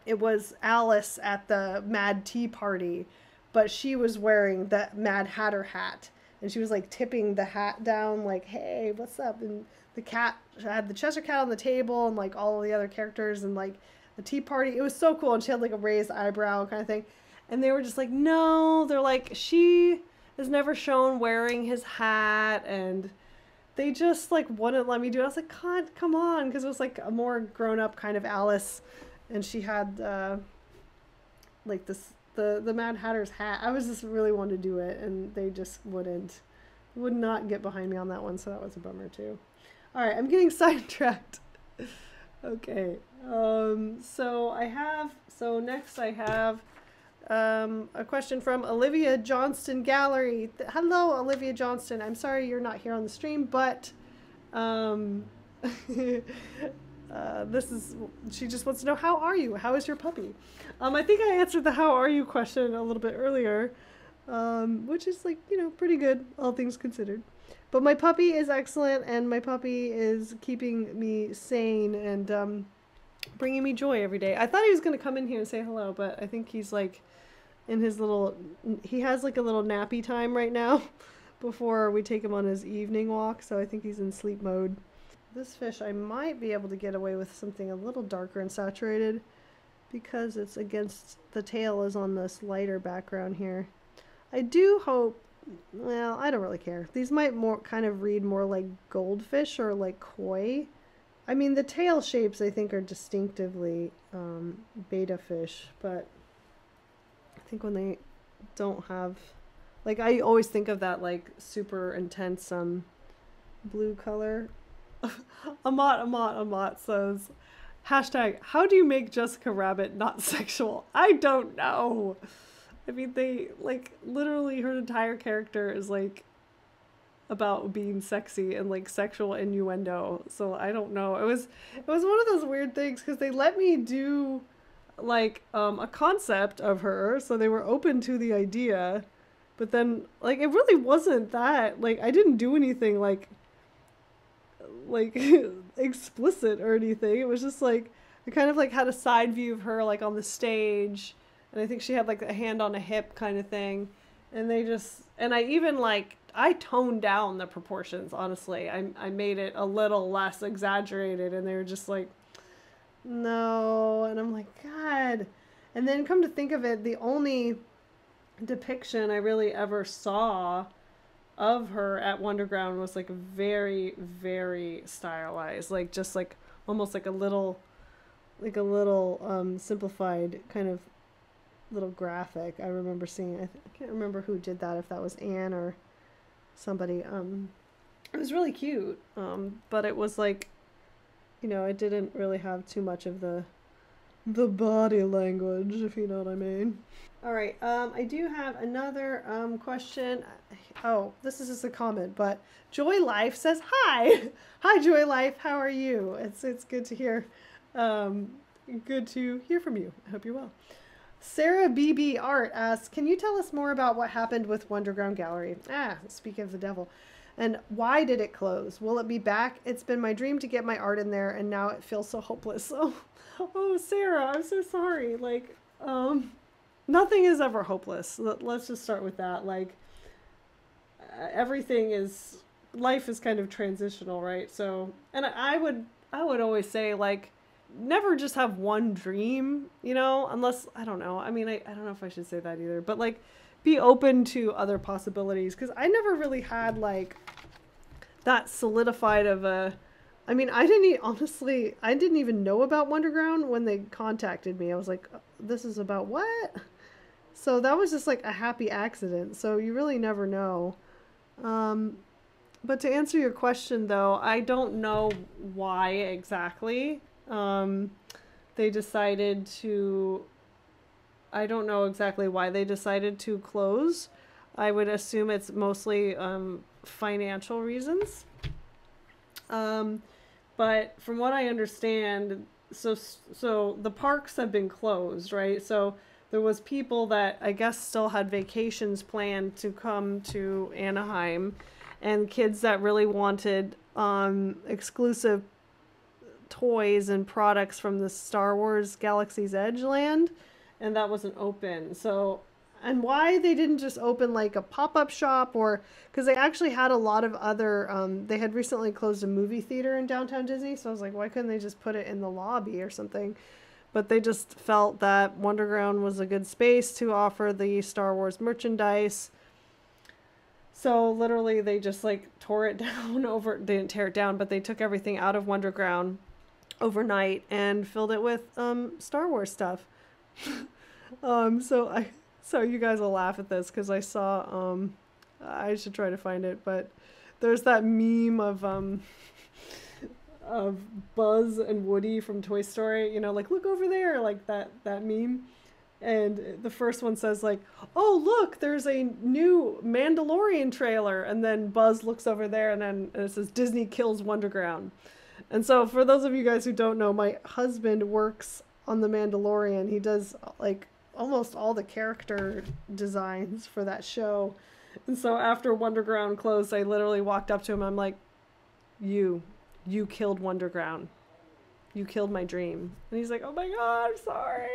it was Alice at the Mad Tea Party, but she was wearing the Mad Hatter hat. And she was like tipping the hat down like, hey, what's up? And the cat, I had the Cheshire Cat on the table and like all the other characters and like the tea party. It was so cool. And she had like a raised eyebrow kind of thing. And they were just like, no, they're like, she is never shown wearing his hat. And they just like wouldn't let me do it. I was like, God, come on. Because it was like a more grown up kind of Alice. And she had like this, the Mad Hatter's hat. I was just really wanting to do it. And they just would not get behind me on that one. So that was a bummer too. All right, I'm getting sidetracked. Okay. So next I have a question from Olivia Johnston Gallery. Hello, Olivia Johnston. I'm sorry you're not here on the stream, but she just wants to know, how are you? How is your puppy? I think I answered the how are you question a little bit earlier, which is like, you know, pretty good, all things considered. But my puppy is excellent, and my puppy is keeping me sane and bringing me joy every day. I thought he was going to come in here and say hello, but I think he's like in his little, he has like a little nappy time right now before we take him on his evening walk, so I think he's in sleep mode. this fish, I might be able to get away with something a little darker and saturated because it's against, the tail is on this lighter background here. I do hope, well, I don't really care. These might more kind of read more like goldfish or like koi. I mean, the tail shapes I think are distinctively betta fish, but I think when they don't have, like, I always think of that like super intense blue color. Amat says, hashtag, how do you make Jessica Rabbit not sexual? I don't know. I mean, they, like, literally her entire character is like about being sexy and like sexual innuendo. So I don't know. It was one of those weird things because they let me do like a concept of her, so they were open to the idea, but then like it really wasn't that, like, I didn't do anything like explicit or anything. It was just like I kind of like had a side view of her like on the stage, and I think she had like a hand on a hip kind of thing, and I even like I toned down the proportions, honestly. I made it a little less exaggerated, and they were just like, no. And I'm like, God. And then come to think of it, the only depiction I really ever saw of her at Wonderground was like very, very stylized, like just like almost like a little simplified kind of little graphic. I remember seeing, I can't remember who did that, if that was Anne or somebody. It was really cute, but it was like, you know, it didn't really have too much of the body language, if you know what I mean. All right, I do have another question. Oh, this is just a comment, but Joy Life says, hi. Hi, Joy Life, how are you? It's good to hear. Good to hear from you. I hope you're well. Sarah BB Art asks, can you tell us more about what happened with Wonderground Gallery? Speak of the devil. And why did it close? Will it be back? It's been my dream to get my art in there, and now it feels so hopeless. Oh, Sarah, I'm so sorry. Like, nothing is ever hopeless. Let's just start with that. Like, everything is, life is kind of transitional, right? So, and I would always say, like, never just have one dream, you know, unless, I don't know. I mean, I don't know if I should say that either, but like be open to other possibilities. Cause I never really had like that solidified of a, I mean, honestly, I didn't even know about Wonderground when they contacted me. I was like, this is about what? So that was just like a happy accident. So you really never know. But to answer your question though, I don't know why exactly. They decided to, I don't know exactly why they decided to close. I would assume it's mostly financial reasons. But from what I understand, so the parks have been closed, right? So there was people that I guess still had vacations planned to come to Anaheim, and kids that really wanted exclusive toys and products from the Star Wars Galaxy's Edge land, and that wasn't open. So, and why they didn't just open like a pop-up shop, or because they actually had a lot of other they had recently closed a movie theater in downtown Disney, so I was like, why couldn't they just put it in the lobby or something? But they just felt that Wonderground was a good space to offer the Star Wars merchandise. So literally they just like tore it down they didn't tear it down, but they took everything out of Wonderground overnight and filled it with Star Wars stuff. So you guys will laugh at this because I saw I should try to find it, but there's that meme of Buzz and Woody from Toy Story, you know, like look over there, like that meme. And the first one says like, oh look, there's a new Mandalorian trailer, and then Buzz looks over there and it says Disney kills Wonderground. And so for those of you guys who don't know, my husband works on The Mandalorian. He does like almost all the character designs for that show. And so after Wonderground closed, I literally walked up to him. I'm like, you killed Wonderground. You killed my dream. And he's like, oh my God, I'm sorry.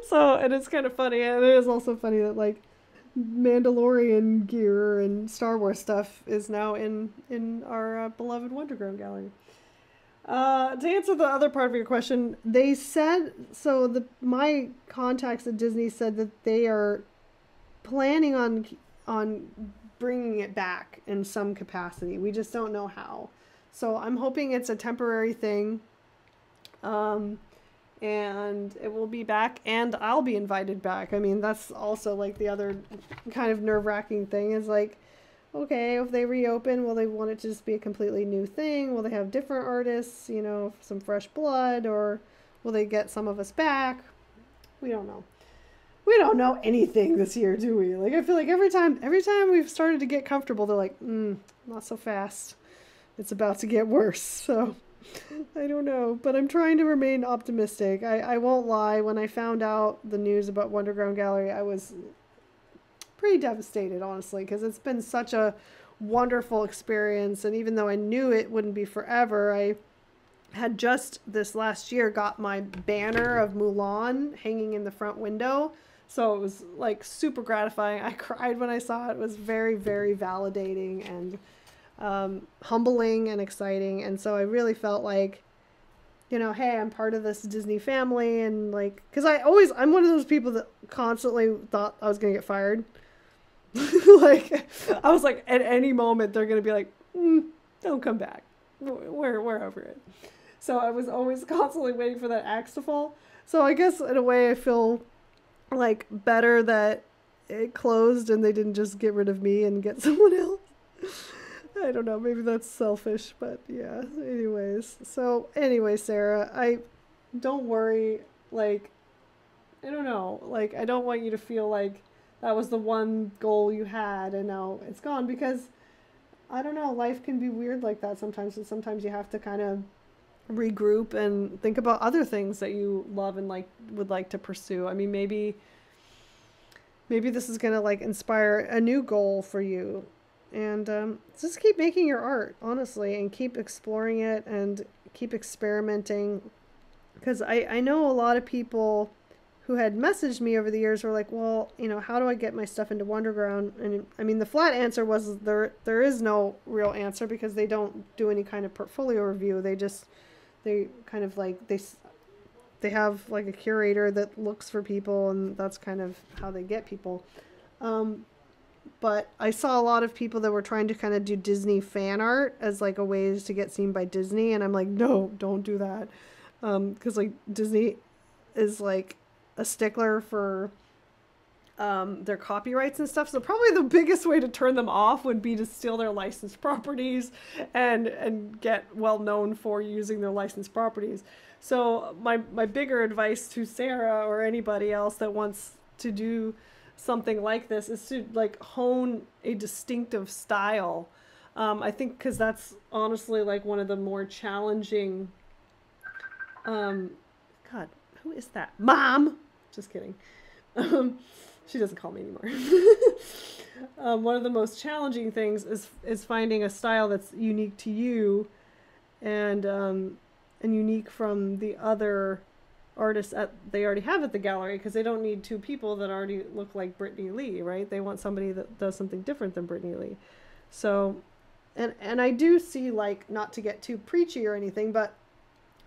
So, and it's kind of funny. And it is also funny that like Mandalorian gear and Star Wars stuff is now in our beloved Wonderground Gallery. To answer the other part of your question, they said, so my contacts at Disney said that they are planning on bringing it back in some capacity. We just don't know how. So I'm hoping it's a temporary thing. And it will be back, and I'll be invited back. I mean, that's also like the other kind of nerve-wracking thing is like, okay, if they reopen, will they want it to just be a completely new thing? Will they have different artists, you know, some fresh blood, or will they get some of us back? We don't know. We don't know anything this year, do we? Like, I feel like every time we've started to get comfortable, they're like, not so fast. It's about to get worse. So I don't know, but I'm trying to remain optimistic. I won't lie. When I found out the news about Wonderground Gallery, I was pretty devastated, honestly, because it's been such a wonderful experience. And even though I knew it wouldn't be forever, I had just this last year got my banner of Mulan hanging in the front window. So it was like super gratifying. I cried when I saw it. It was very, very validating and humbling and exciting. And so I really felt like, you know, hey, I'm part of this Disney family. And like, because I'm one of those people that constantly thought I was gonna get fired. Like, I was like, at any moment they're gonna be like, don't come back, we're over it. So I was always constantly waiting for that axe to fall. So I guess in a way I feel like better that it closed and they didn't just get rid of me and get someone else. I don't know, maybe that's selfish, but yeah. Anyways, Sarah, don't worry. Like, I don't know. Like, I don't want you to feel like that was the one goal you had and now it's gone, because I don't know, life can be weird like that sometimes, and sometimes you have to kind of regroup and think about other things that you love and like would like to pursue. I mean, maybe this is gonna like inspire a new goal for you. And just keep making your art, honestly, and keep exploring it and keep experimenting. Because I know a lot of people who had messaged me over the years were like, well, you know, how do I get my stuff into Wonderground? And I mean, the flat answer was there is no real answer, because they don't do any kind of portfolio review. They kind of like, they have like a curator that looks for people, and that's kind of how they get people. But I saw a lot of people that were trying to kind of do Disney fan art as like a ways to get seen by Disney. And I'm like, no, don't do that. 'Cause like Disney is like a stickler for their copyrights and stuff. So probably the biggest way to turn them off would be to steal their licensed properties and get well known for using their licensed properties. So my bigger advice to Sarah or anybody else that wants to do something like this is to like hone a distinctive style. I think because that's honestly like one of the more challenging, God, who is that? Mom! Just kidding. She doesn't call me anymore. One of the most challenging things is finding a style that's unique to you and unique from the other artists they already have at the gallery, because they don't need two people that already look like Brittany Lee, right? They want somebody that does something different than Brittany Lee. So, and I do see, like, not to get too preachy or anything,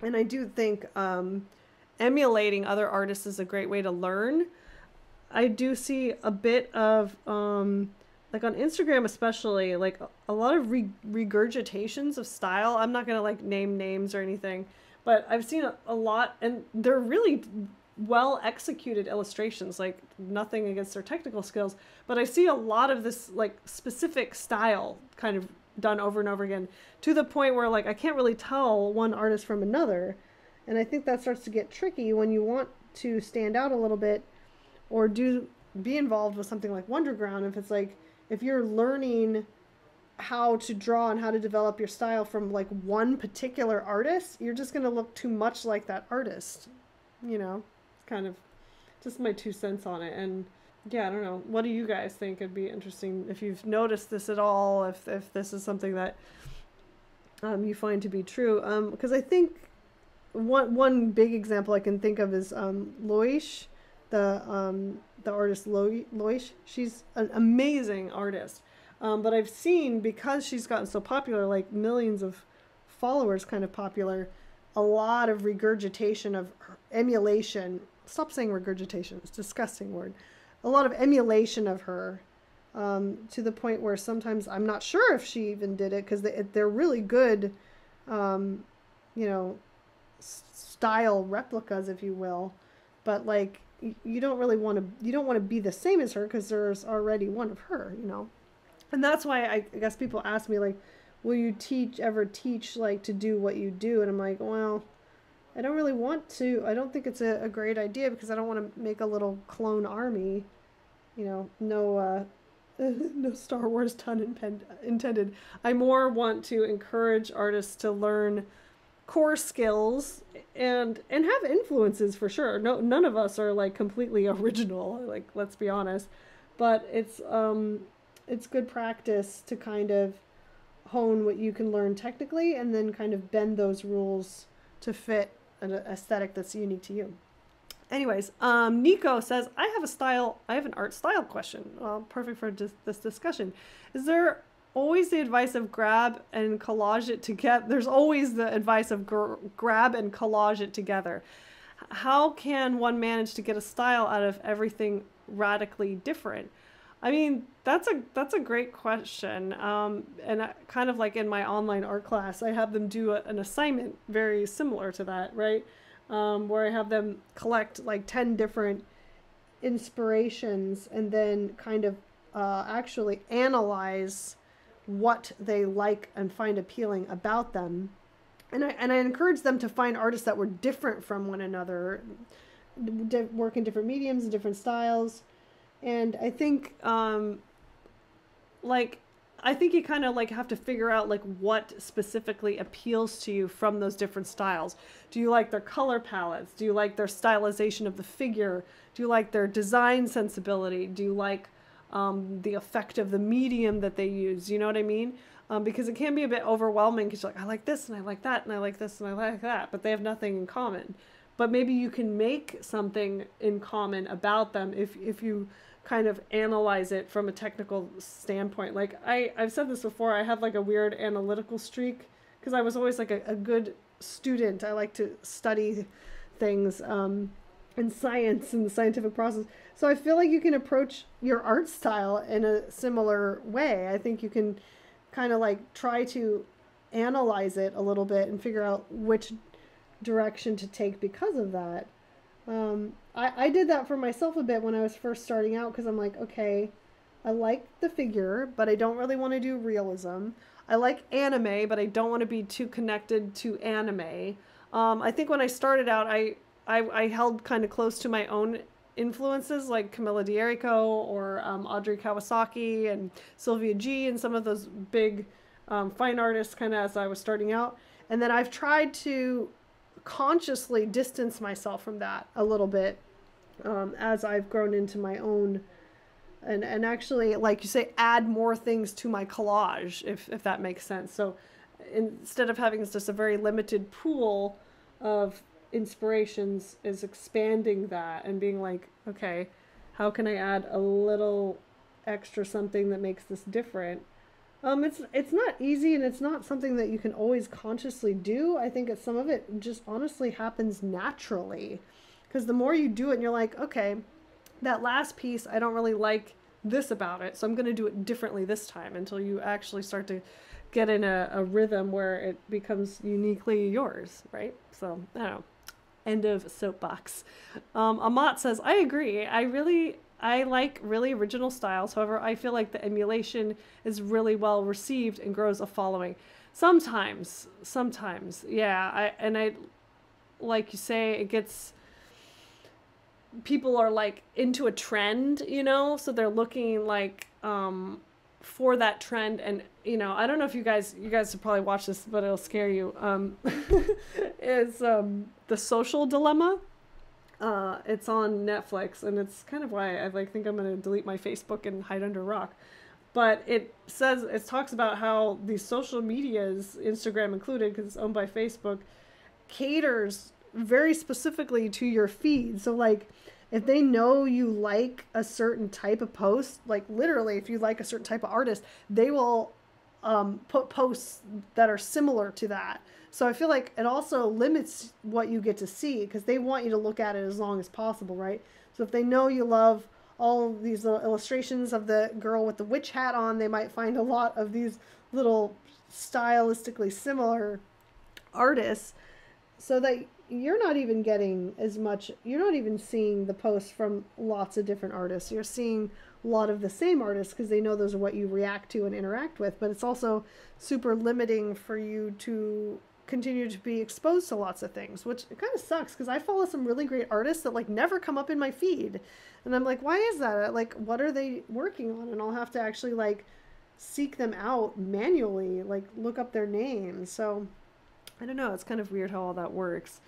and I do think emulating other artists is a great way to learn. I do see a bit of, like on Instagram especially, like a lot of regurgitations of style. I'm not going to like name names or anything, but I've seen a lot, and they're really well executed illustrations, like nothing against their technical skills, but I see a lot of this like specific style kind of done over and over again, to the point where like I can't really tell one artist from another. And I think that starts to get tricky when you want to stand out a little bit or be involved with something like Wonderground. If it's like, if you're learning how to draw and how to develop your style from like one particular artist, you're just going to look too much like that artist, you know. It's kind of just my 2 cents on it. And yeah, I don't know, what do you guys think? It'd be interesting if you've noticed this at all, if this is something that you find to be true, because I think one big example I can think of is Loish, the artist Loish. She's an amazing artist. But I've seen, because she's gotten so popular, like millions of followers kind of popular, a lot of regurgitation of emulation. Stop saying regurgitation. It's a disgusting word. A lot of emulation of her, to the point where sometimes I'm not sure if she even did it, because they're really good, you know, style replicas, if you will. But like, you don't really want to, you don't want to be the same as her, because there's already one of her, you know. And that's why I guess people ask me, like, will you ever teach like to do what you do? And I'm like, well, I don't really want to. I don't think it's a great idea, because I don't want to make a little clone army, you know. No no Star Wars pun intended. I more want to encourage artists to learn core skills and have influences, for sure. No, none of us are like completely original, like, let's be honest. But it's good practice to kind of hone what you can learn technically, and then kind of bend those rules to fit an aesthetic that's unique to you. Anyways, Nico says, I have an art style question. Well, perfect for this discussion. Is there always the advice of grab and collage it together? There's always the advice of grab and collage it together. How can one manage to get a style out of everything radically different? I mean, that's a great question. And kind of like in my online art class, I have them do an assignment very similar to that, right? Where I have them collect like 10 different inspirations, and then kind of actually analyze what they like and find appealing about them. And I encourage them to find artists that were different from one another, work in different mediums and different styles. And I think, I think you kind of like have to figure out like what specifically appeals to you from those different styles. Do you like their color palettes? Do you like their stylization of the figure? Do you like their design sensibility? Do you like the effect of the medium that they use? You know what I mean? Because it can be a bit overwhelming, because you're like, I like this and I like that and I like this and I like that, but they have nothing in common. But maybe you can make something in common about them if you kind of analyze it from a technical standpoint. Like I've said this before, I have like a weird analytical streak, because I was always like a good student. I like to study things in science and the scientific process. So I feel like you can approach your art style in a similar way. I think you can kind of like try to analyze it a little bit and figure out which direction to take because of that. I did that for myself a bit when I was first starting out, because I'm like, okay, I like the figure, but I don't really want to do realism. I like anime, but I don't want to be too connected to anime. I think when I started out, I held kind of close to my own influences, like Camilla D'Erico or Audrey Kawasaki and Sylvia G, and some of those big fine artists kind of as I was starting out. And then I've tried to consciously distance myself from that a little bit as I've grown into my own, and actually, like you say, add more things to my collage, if that makes sense. So instead of having just a very limited pool of inspirations, is expanding that and being like, okay, how can I add a little extra something that makes this different? It's not easy, and it's not something that you can always consciously do. I think some of it just honestly happens naturally, because the more you do it and you're like, okay, that last piece, I don't really like this about it, so I'm going to do it differently this time, until you actually start to get in a rhythm where it becomes uniquely yours, right? So, I don't know. End of soapbox. Amat says, I agree. I like really original styles. However, I feel like the emulation is really well received and grows a following. Sometimes, yeah. I like you say, it gets, people are like into a trend, you know, so they're looking like for that trend. And you know, I don't know if you guys should probably watch this, but it'll scare you. Is The Social Dilemma. It's on Netflix, and it's kind of why I think I'm going to delete my Facebook and hide under a rock. But it talks about how these social medias, Instagram included, because it's owned by Facebook, caters very specifically to your feed. So like, if they know you like a certain type of post, like literally if you like a certain type of artist, they will put posts that are similar to that. So I feel like it also limits what you get to see because they want you to look at it as long as possible, right? So if they know you love all these little illustrations of the girl with the witch hat on, they might find a lot of these little stylistically similar artists, so that you're not even getting as much, you're not even seeing the posts from lots of different artists. You're seeing a lot of the same artists because they know those are what you react to and interact with, but it's also super limiting for you to continue to be exposed to lots of things, which it kind of sucks because I follow some really great artists that like never come up in my feed. And I'm like, why is that? Like, what are they working on? And I'll have to actually like seek them out manually, like look up their names. So I don't know. It's kind of weird how all that works.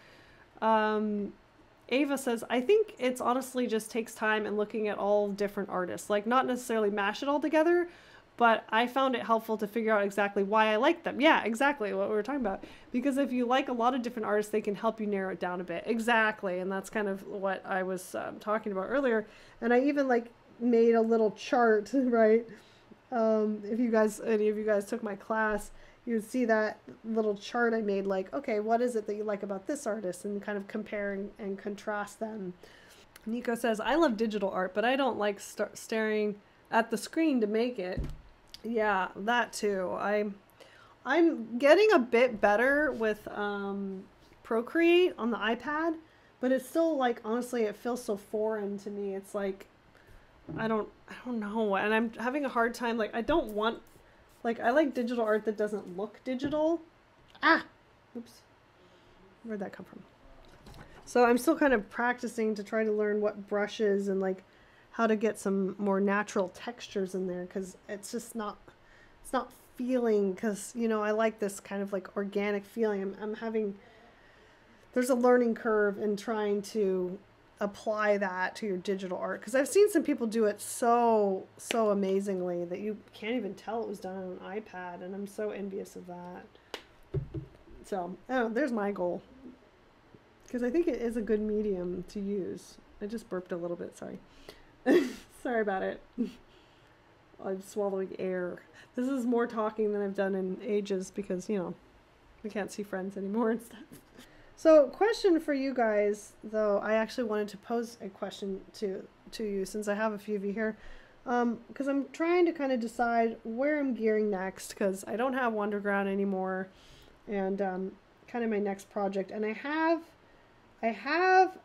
Ava says, I think it's honestly just takes time and looking at all different artists, like not necessarily mash it all together, but I found it helpful to figure out exactly why I like them. Yeah, exactly what we were talking about. Because if you like a lot of different artists, they can help you narrow it down a bit. Exactly. And that's kind of what I was talking about earlier. And I even like made a little chart, right? If you guys, any of you guys took my class, you would see that little chart I made, like, okay, what is it that you like about this artist, and kind of compare and contrast them. Nico says, I love digital art, but I don't like staring at the screen to make it. Yeah, that too. I'm getting a bit better with Procreate on the iPad, but it's still like, honestly, it feels so foreign to me. It's like, I don't know, and I'm having a hard time. Like, I don't want, like, I like digital art that doesn't look digital. Ah, oops, where'd that come from? So I'm still kind of practicing to try to learn what brushes and like how to get some more natural textures in there, because it's just not, it's not feeling, because, you know, I like this kind of like organic feeling. I'm having, there's a learning curve in trying to apply that to your digital art, because I've seen some people do it so amazingly that you can't even tell it was done on an iPad, and I'm so envious of that. So, oh, there's my goal, because I think it is a good medium to use. I just burped a little bit, sorry. Sorry about it. I'm swallowing air. This is more talking than I've done in ages because, you know, we can't see friends anymore and stuff. So, question for you guys, though. I actually wanted to pose a question to you, since I have a few of you here, because I'm trying to kind of decide where I'm gearing next, because I don't have Wonderground anymore, and kind of my next project, and I have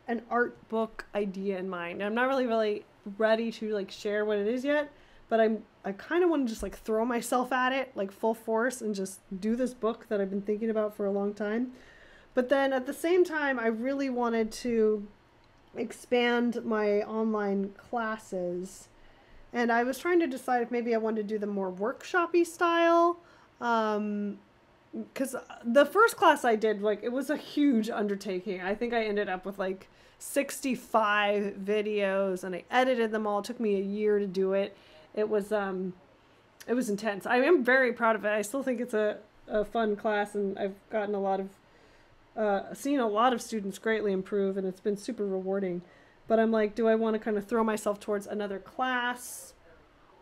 an art book idea in mind. I'm not really ready to like share what it is yet, but I kind of want to just like throw myself at it like full force and just do this book that I've been thinking about for a long time. But then at the same time, I really wanted to expand my online classes, and I was trying to decide if maybe I wanted to do them more workshop-y style, because the first class I did, like, it was a huge undertaking. I think I ended up with like 65 videos, and I edited them all. It took me a year to do it. It was intense. I am very proud of it. I still think it's a fun class, and I've gotten a lot of seen a lot of students greatly improve, and it's been super rewarding. But I'm like, do I want to kind of throw myself towards another class,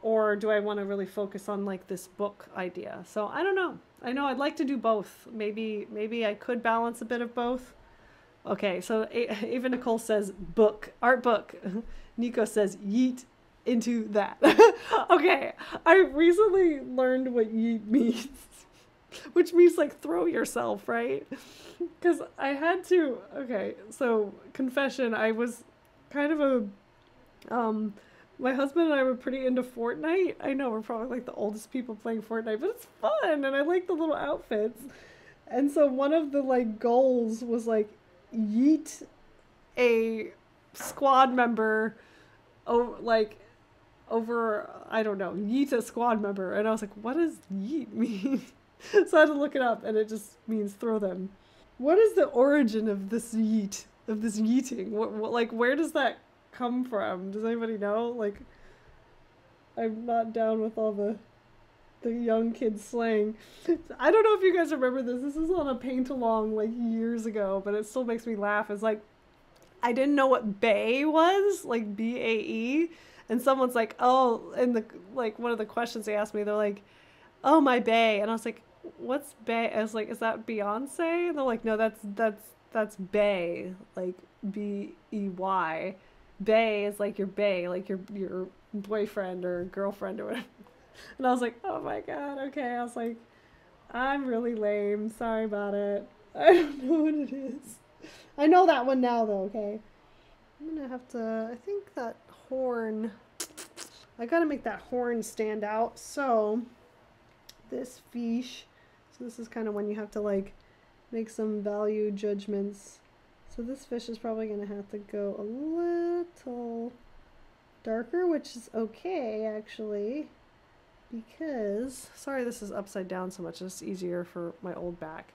or do I want to really focus on like this book idea? So I don't know. I know I'd like to do both. Maybe I could balance a bit of both. Okay, so even Nicole says book, art book. Nico says yeet into that. Okay, I recently learned what yeet means, which means like throw yourself, right? Because I had to, okay, so confession, I was kind of my husband and I were pretty into Fortnite. I know we're probably like the oldest people playing Fortnite, but it's fun, and I like the little outfits. And so one of the like goals was like yeet a squad member over, I don't know, yeet a squad member. And I was like, what does yeet mean? So I had to look it up, and it just means throw them. What is the origin of this yeet, of this yeeting? What like, where does that come from? Does anybody know? Like, I'm not down with all the young kids slang. I don't know if you guys remember this. This is on a paint along like years ago, but it still makes me laugh. It's like, I didn't know what bae was, like BAE. And someone's like, oh, and the like one of the questions they asked me, they're like, oh, my bae. And I was like, what's bae? I was like, is that Beyonce? And they're like, no, that's bae, like BEY. Bae is like your bae, like your boyfriend or girlfriend or whatever. And I was like, oh my god, okay. I was like, I'm really lame. Sorry about it. I don't know what it is. I know that one now though, okay? I'm gonna have to, I think that horn, I gotta make that horn stand out. So this fish, so this is kind of when you have to like make some value judgments. So this fish is probably gonna have to go a little darker, which is okay actually, because, sorry this is upside down so much, it's easier for my old back.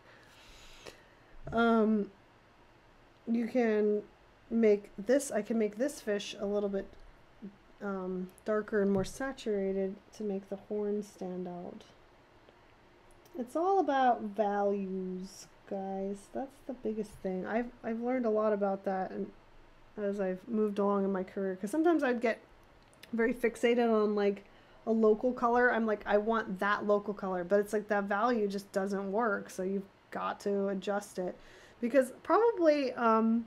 You can make this, I can make this fish a little bit darker and more saturated to make the horn stand out. It's all about values, guys. That's the biggest thing. I've learned a lot about that, and as I've moved along in my career, because sometimes I'd get very fixated on like a local color. I'm like, I want that local color, but it's like that value just doesn't work, so you've got to adjust it. Because probably not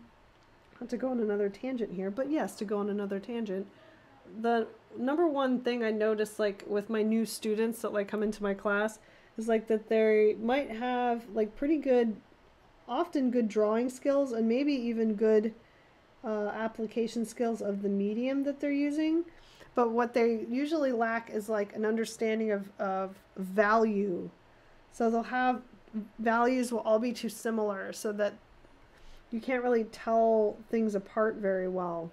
to go on another tangent here, but yes, to go on another tangent, the number one thing I notice like with my new students that like come into my class is like that they might have like pretty good, often good drawing skills, and maybe even good application skills of the medium that they're using. But what they usually lack is like an understanding of value. So they'll have values will all be too similar, so that you can't really tell things apart very well.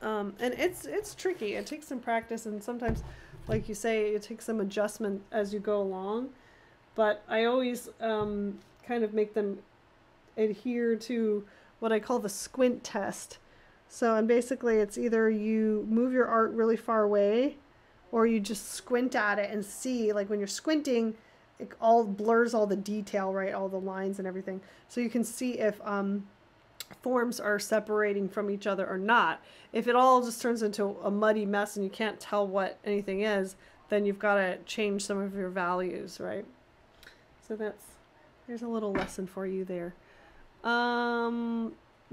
And it's tricky. It takes some practice, and sometimes, like you say, it takes some adjustment as you go along. But I always kind of make them adhere to what I call the squint test. So, and basically it's either you move your art really far away, or you just squint at it and see, like when you're squinting, it all blurs all the detail, right? All the lines and everything. So you can see if forms are separating from each other or not. If it all just turns into a muddy mess and you can't tell what anything is, then you've got to change some of your values, right? So there's a little lesson for you there.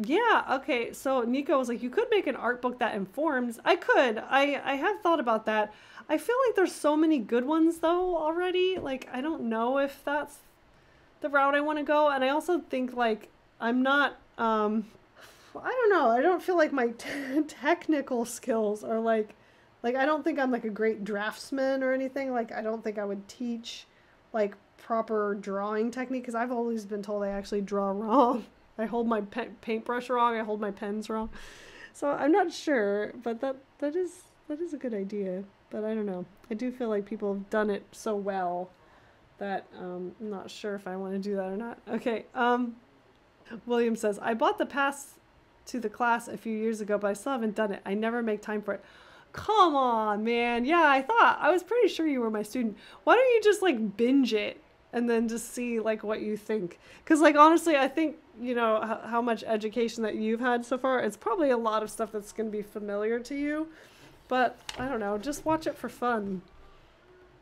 Yeah, okay, so Nico was like, you could make an art book that informs. I could. I have thought about that. I feel like there's so many good ones, though, already. Like, I don't know if that's the route I want to go. And I also think, like, I'm not, I don't know. I don't feel like my technical skills are, like, I don't think I'm, like, a great draftsman or anything. Like, I don't think I would teach, like, proper drawing technique, because I've always been told I actually draw wrong. I hold my paintbrush wrong. I hold my pens wrong. So I'm not sure, but that is a good idea. But I don't know. I do feel like people have done it so well that I'm not sure if I want to do that or not. Okay. William says, I bought the pass to the class a few years ago, but I still haven't done it. I never make time for it. Come on, man. Yeah, I was pretty sure you were my student. Why don't you just like binge it and then just see like what you think? Because like honestly, I think, you know, how much education that you've had so far, it's probably a lot of stuff that's going to be familiar to you. But I don't know, just watch it for fun.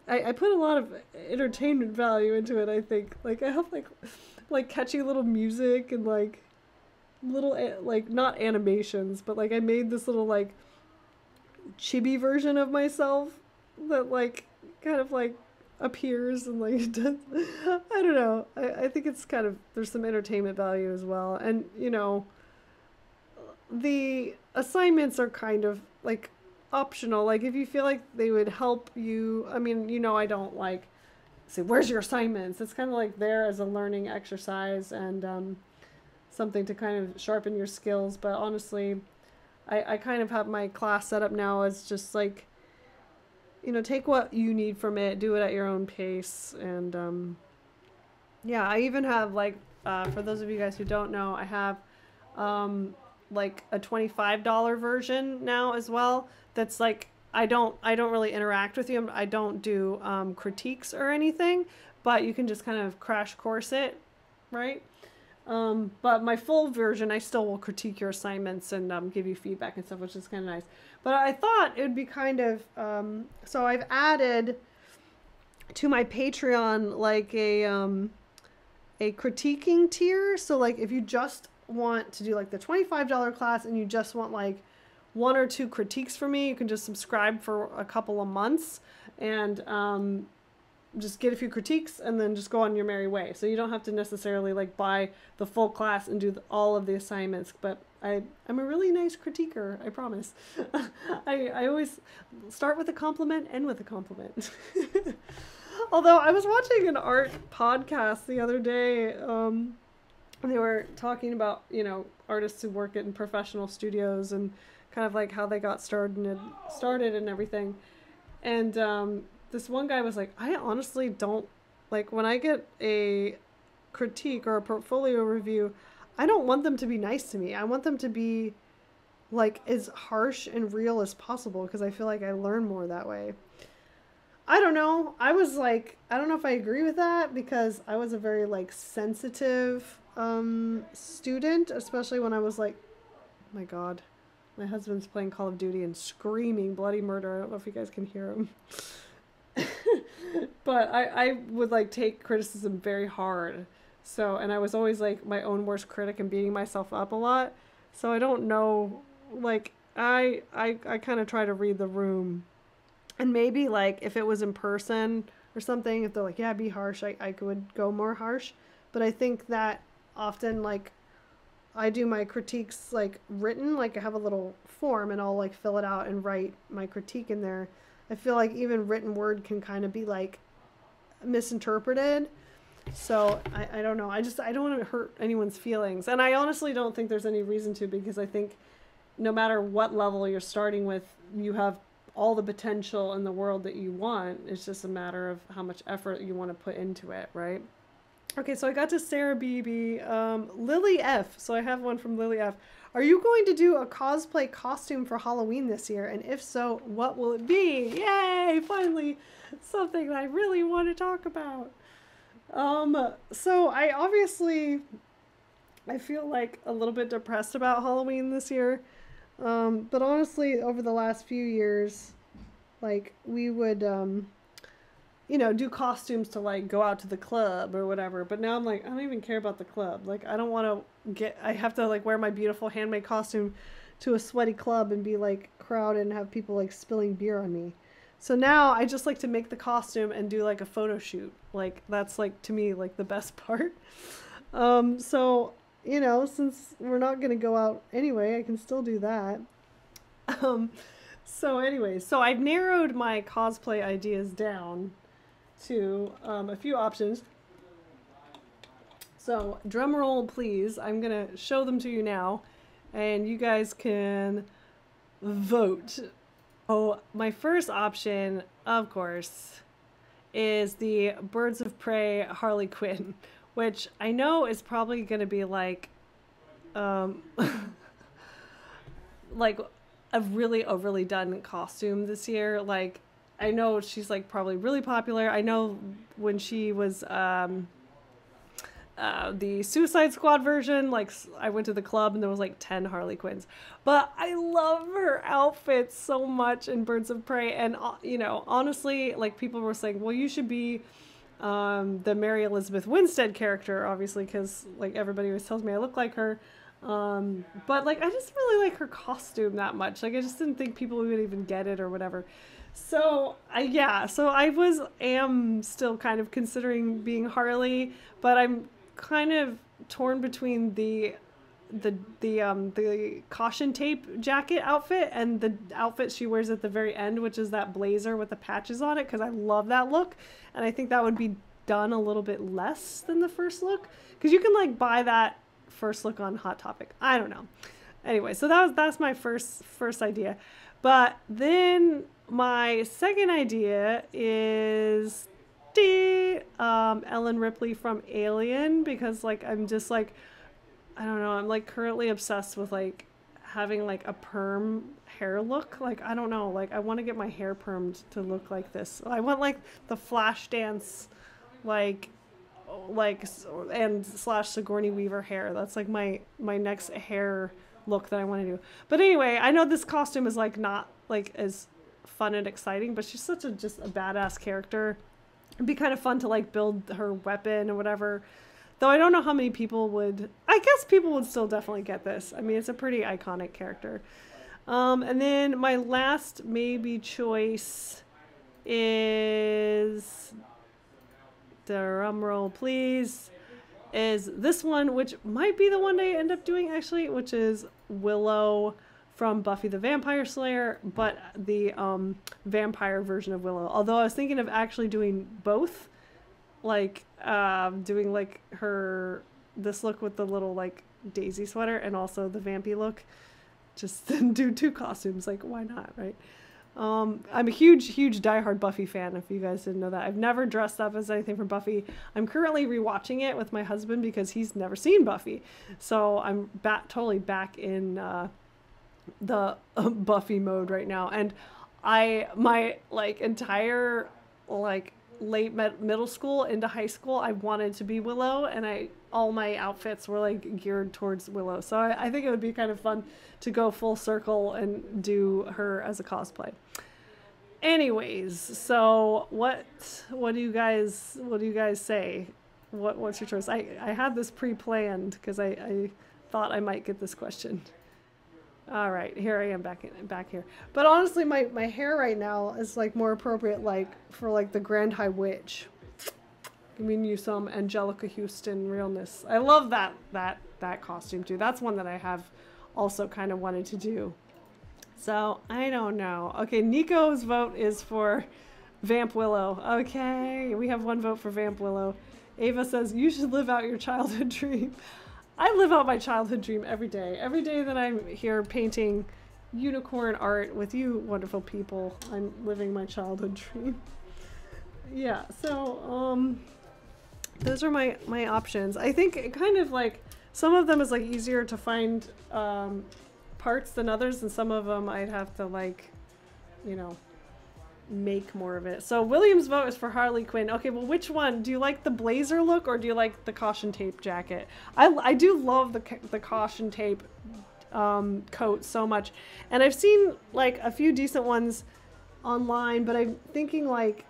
I put a lot of entertainment value into it, I think. Like I have like catchy little music and like little like not animations, but like I made this little like chibi version of myself that like kind of like appears and like does, I don't know. I think it's kind of, there's some entertainment value as well. And you know, the assignments are kind of like optional. Like if you feel like they would help you, I mean, you know, I don't like say, where's your assignments? It's kind of like there as a learning exercise and something to kind of sharpen your skills. But honestly, I kind of have my class set up now as just like, you know, take what you need from it, do it at your own pace. And yeah, I even have like, for those of you guys who don't know, I have like a $25 version now as well. That's like, I don't really interact with you. I don't do critiques or anything, but you can just kind of crash course it, right? But my full version, I still will critique your assignments and give you feedback and stuff, which is kind of nice. But I thought it would be kind of, so I've added to my Patreon like a critiquing tier. So like if you just want to do like the $25 class and you just want like 1 or 2 critiques from me, you can just subscribe for a couple of months and just get a few critiques and then just go on your merry way. So you don't have to necessarily like buy the full class and do all of the assignments, but I'm a really nice critiquer, I promise. I always start with a compliment, end with a compliment. Although I was watching an art podcast the other day, and they were talking about, you know, artists who work in professional studios and kind of like how they got started and everything. And this one guy was like, I honestly don't, like, when I get a critique or a portfolio review, I don't want them to be nice to me. I want them to be like as harsh and real as possible because I feel like I learn more that way. I don't know. I was like, I don't know if I agree with that because I was a very like sensitive student, especially when I was like, oh my God, my husband's playing Call of Duty and screaming bloody murder. I don't know if you guys can hear him. But I would like take criticism very hard. So, and I was always like my own worst critic and beating myself up a lot. So I don't know, like I kind of try to read the room. And maybe like if it was in person or something, if they're like, yeah, be harsh, I could go more harsh. But I think that often like I do my critiques like written, like I have a little form and I'll like fill it out and write my critique in there. I feel like even written word can kind of be like misinterpreted. So I don't know. I don't want to hurt anyone's feelings. And I honestly don't think there's any reason to, because I think no matter what level you're starting with, you have all the potential in the world that you want. It's just a matter of how much effort you want to put into it, right? Okay, so I got to Sarah BB. Lily F. So I have one from Lily F. Are you going to do a cosplay costume for Halloween this year? And if so, what will it be? Yay! Finally, something that I really want to talk about. So I feel like a little bit depressed about Halloween this year. But honestly, over the last few years, like we would, you know, do costumes to like go out to the club or whatever. But now I'm like, I don't even care about the club. Like, I don't want to I have to like wear my beautiful handmade costume to a sweaty club and be like crowded and have people like spilling beer on me. So now I just like to make the costume and do like a photo shoot. Like that's like to me like the best part. So, you know, since we're not going to go out anyway, I can still do that. So anyway, so I've narrowed my cosplay ideas down to a few options. So drum roll, please. I'm going to show them to you now and you guys can vote. Oh, my first option, of course, is the Birds of Prey Harley Quinn, which I know is probably going to be like, like a really overly done costume this year. Like, I know she's like probably really popular. I know when she was, the Suicide Squad version, like I went to the club and there was like 10 Harley Quinns, but I love her outfit so much in Birds of Prey. And you know, honestly, like people were saying, well, you should be the Mary Elizabeth Winstead character, obviously, because like everybody always tells me I look like her. But like I just really like her costume that much. Like I just didn't think people would even get it or whatever. So I am still kind of considering being Harley, but I'm kind of torn between the caution tape jacket outfit and the outfit she wears at the very end, which is that blazer with the patches on it, because I love that look, and I think that would be done a little bit less than the first look, because you can like buy that first look on Hot Topic. I don't know. Anyway, so that's my first idea, but then my second idea is Ellen Ripley from Alien, because like I'm just like, I don't know, I'm like currently obsessed with like having like a perm hair look. Like I don't know, like I want to get my hair permed to look like this. I want like the Flashdance like like, and slash Sigourney Weaver hair. That's like my next hair look that I want to do. But anyway, I know this costume is like not like as fun and exciting, but she's such a just a badass character. It'd be kind of fun to like build her weapon or whatever. Though I don't know how many people would. I guess people would still definitely get this. I mean, it's a pretty iconic character. And then my last maybe choice is, drum roll please, is this one, which might be the one I end up doing actually, which is Willow from Buffy the Vampire Slayer, but the vampire version of Willow. Although I was thinking of actually doing both, like doing like this look with the little like Daisy sweater and also the vampy look. Just do two costumes, like why not, right? I'm a huge diehard Buffy fan, if you guys didn't know that. I've never dressed up as anything from Buffy. I'm currently rewatching it with my husband because he's never seen Buffy. So I'm totally back in the Buffy mode right now. And my like entire like late middle school into high school, I wanted to be Willow, and all my outfits were like geared towards Willow. So I think it would be kind of fun to go full circle and do her as a cosplay. Anyways, so what do you guys say? What's your choice? I had this pre-planned because I thought I might get this question. All right, here I am back here. But honestly, my hair right now is like more appropriate like for like the Grand High Witch. Giving you some Angelica Houston realness. I love that costume too. That's one that I have also kind of wanted to do. So I don't know. Okay, Nico's vote is for Vamp Willow. Okay, we have one vote for Vamp Willow. Ava says you should live out your childhood dream. I live out my childhood dream every day. Every day that I'm here painting unicorn art with you wonderful people, I'm living my childhood dream. Yeah, so those are my options. I think it kind of like some of them is like easier to find parts than others, and some of them I'd have to like, you know, make more of it. So William's vote is for Harley Quinn. Okay, well, which one? Do you like the blazer look or do you like the caution tape jacket? I do love the caution tape coat so much, and I've seen like a few decent ones online, but I'm thinking like,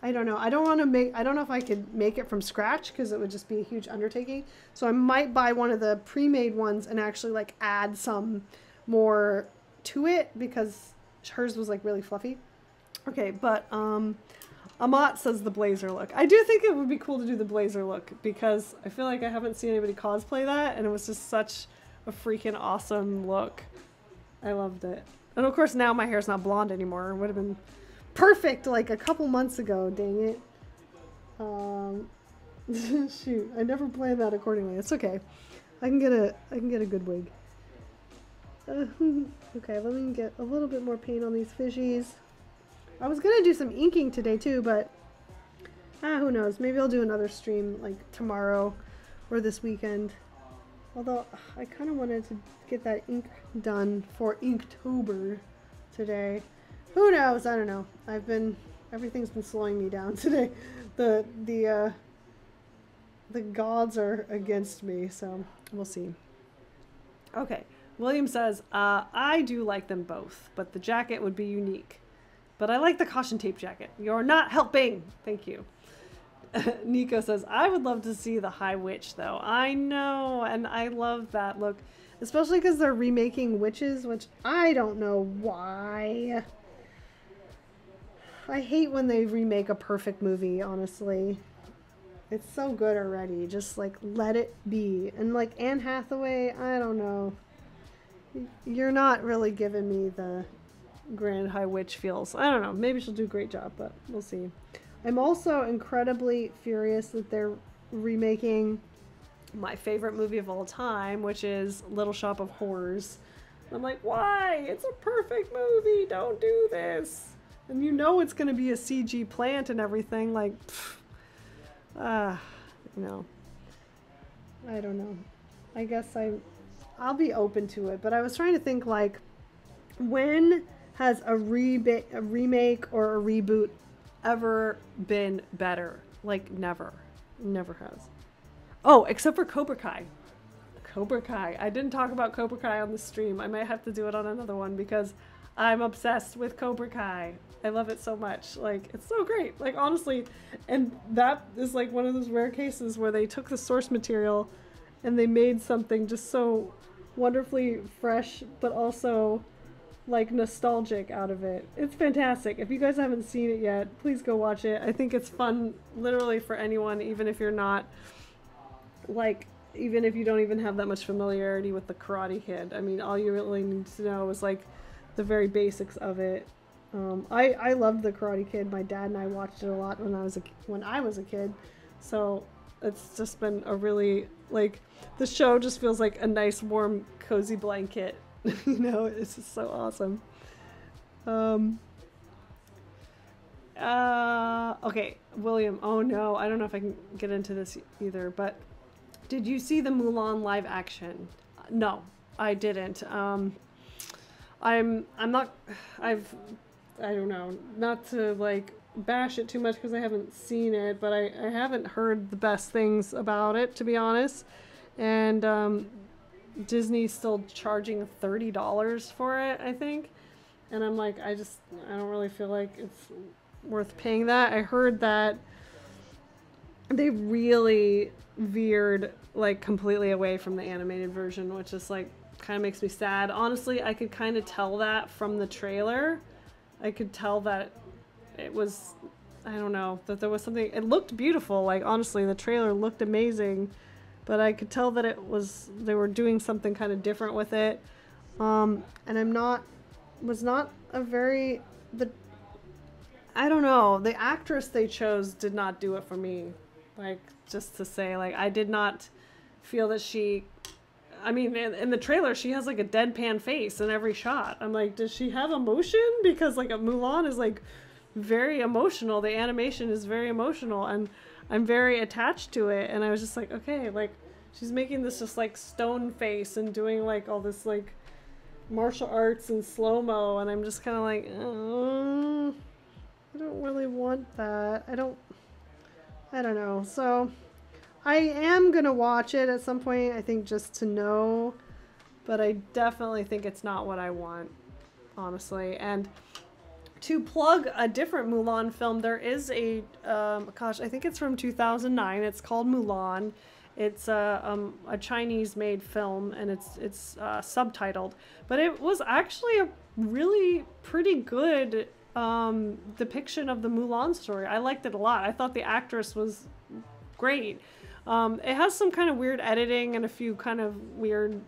I don't know. I don't know if I could make it from scratch because it would just be a huge undertaking. So I might buy one of the pre-made ones and actually like add some more to it because hers was like really fluffy. Okay, but Amat says the blazer look. I do think it would be cool to do the blazer look because I feel like I haven't seen anybody cosplay that, and it was just such a freaking awesome look. I loved it. And of course now my hair's not blonde anymore. It would have been perfect like a couple months ago, dang it. Shoot, I never planned that accordingly. It's okay. I can get a good wig. Okay, let me get a little bit more paint on these fishies. I was gonna do some inking today too, but who knows? Maybe I'll do another stream like tomorrow or this weekend. Although I kind of wanted to get that ink done for Inktober today. Who knows? I don't know. Everything's been slowing me down today. The gods are against me, so we'll see. Okay, William says, I do like them both, but the jacket would be unique. But I like the caution tape jacket. You're not helping. Thank you. Nico says, I would love to see the High Witch, though. I know, and I love that look. Especially because they're remaking witches, which I don't know why. I hate when they remake a perfect movie, honestly. It's so good already. Just, like, let it be. And, like, Anne Hathaway, I don't know. You're not really giving me the Grand High Witch feels. I don't know. Maybe she'll do a great job, but we'll see. I'm also incredibly furious that they're remaking my favorite movie of all time, which is Little Shop of Horrors. I'm like, why? It's a perfect movie. Don't do this. And you know it's going to be a CG plant and everything. Like, you know. I don't know. I guess I'll be open to it. But I was trying to think, like, when has a remake or a reboot ever been better? Like, never. Never has. Oh, except for Cobra Kai. Cobra Kai. I didn't talk about Cobra Kai on the stream. I might have to do it on another one because I'm obsessed with Cobra Kai. I love it so much. Like, it's so great. Like, honestly, and that is like one of those rare cases where they took the source material and they made something just so wonderfully fresh, but also like nostalgic out of it. It's fantastic. If you guys haven't seen it yet, please go watch it. I think it's fun literally for anyone, even if you're not like, even if you don't even have that much familiarity with the Karate Kid. I mean, all you really need to know is like the very basics of it. I loved the Karate Kid. My dad and I watched it a lot when I was a kid. So it's just been a really, like, the show just feels like a nice warm cozy blanket. You know, it's just so awesome. Okay, William. Oh no, I don't know if I can get into this either, but did you see the Mulan live action? No, I didn't. I'm not, I don't know, not to like bash it too much because I haven't seen it, but I haven't heard the best things about it, to be honest. And Disney's still charging $30 for it, I think. And I'm like, I don't really feel like it's worth paying that. I heard that they really veered like completely away from the animated version, which is like kind of makes me sad. Honestly, I could kind of tell that from the trailer. I could tell that it was, I don't know, that there was something, it looked beautiful. Like, honestly, the trailer looked amazing, but I could tell that they were doing something kind of different with it. And was not a very, I don't know, the actress they chose did not do it for me. Like, just to say, like, I did not feel that she, I mean, in the trailer, she has like a deadpan face in every shot. I'm like, does she have emotion? Because like Mulan is like very emotional. The animation is very emotional and I'm very attached to it. And I was just like, okay, like she's making this just like stone face and doing like all this like martial arts and slow-mo. And I'm just kind of like, oh, I don't really want that. I don't know. So I am going to watch it at some point, I think, just to know, but I definitely think it's not what I want, honestly. And to plug a different Mulan film, there is a, gosh, I think it's from 2009. It's called Mulan. It's a Chinese-made film, and it's subtitled. But it was actually a really pretty good depiction of the Mulan story. I liked it a lot. I thought the actress was great. It has some kind of weird editing and a few kind of weird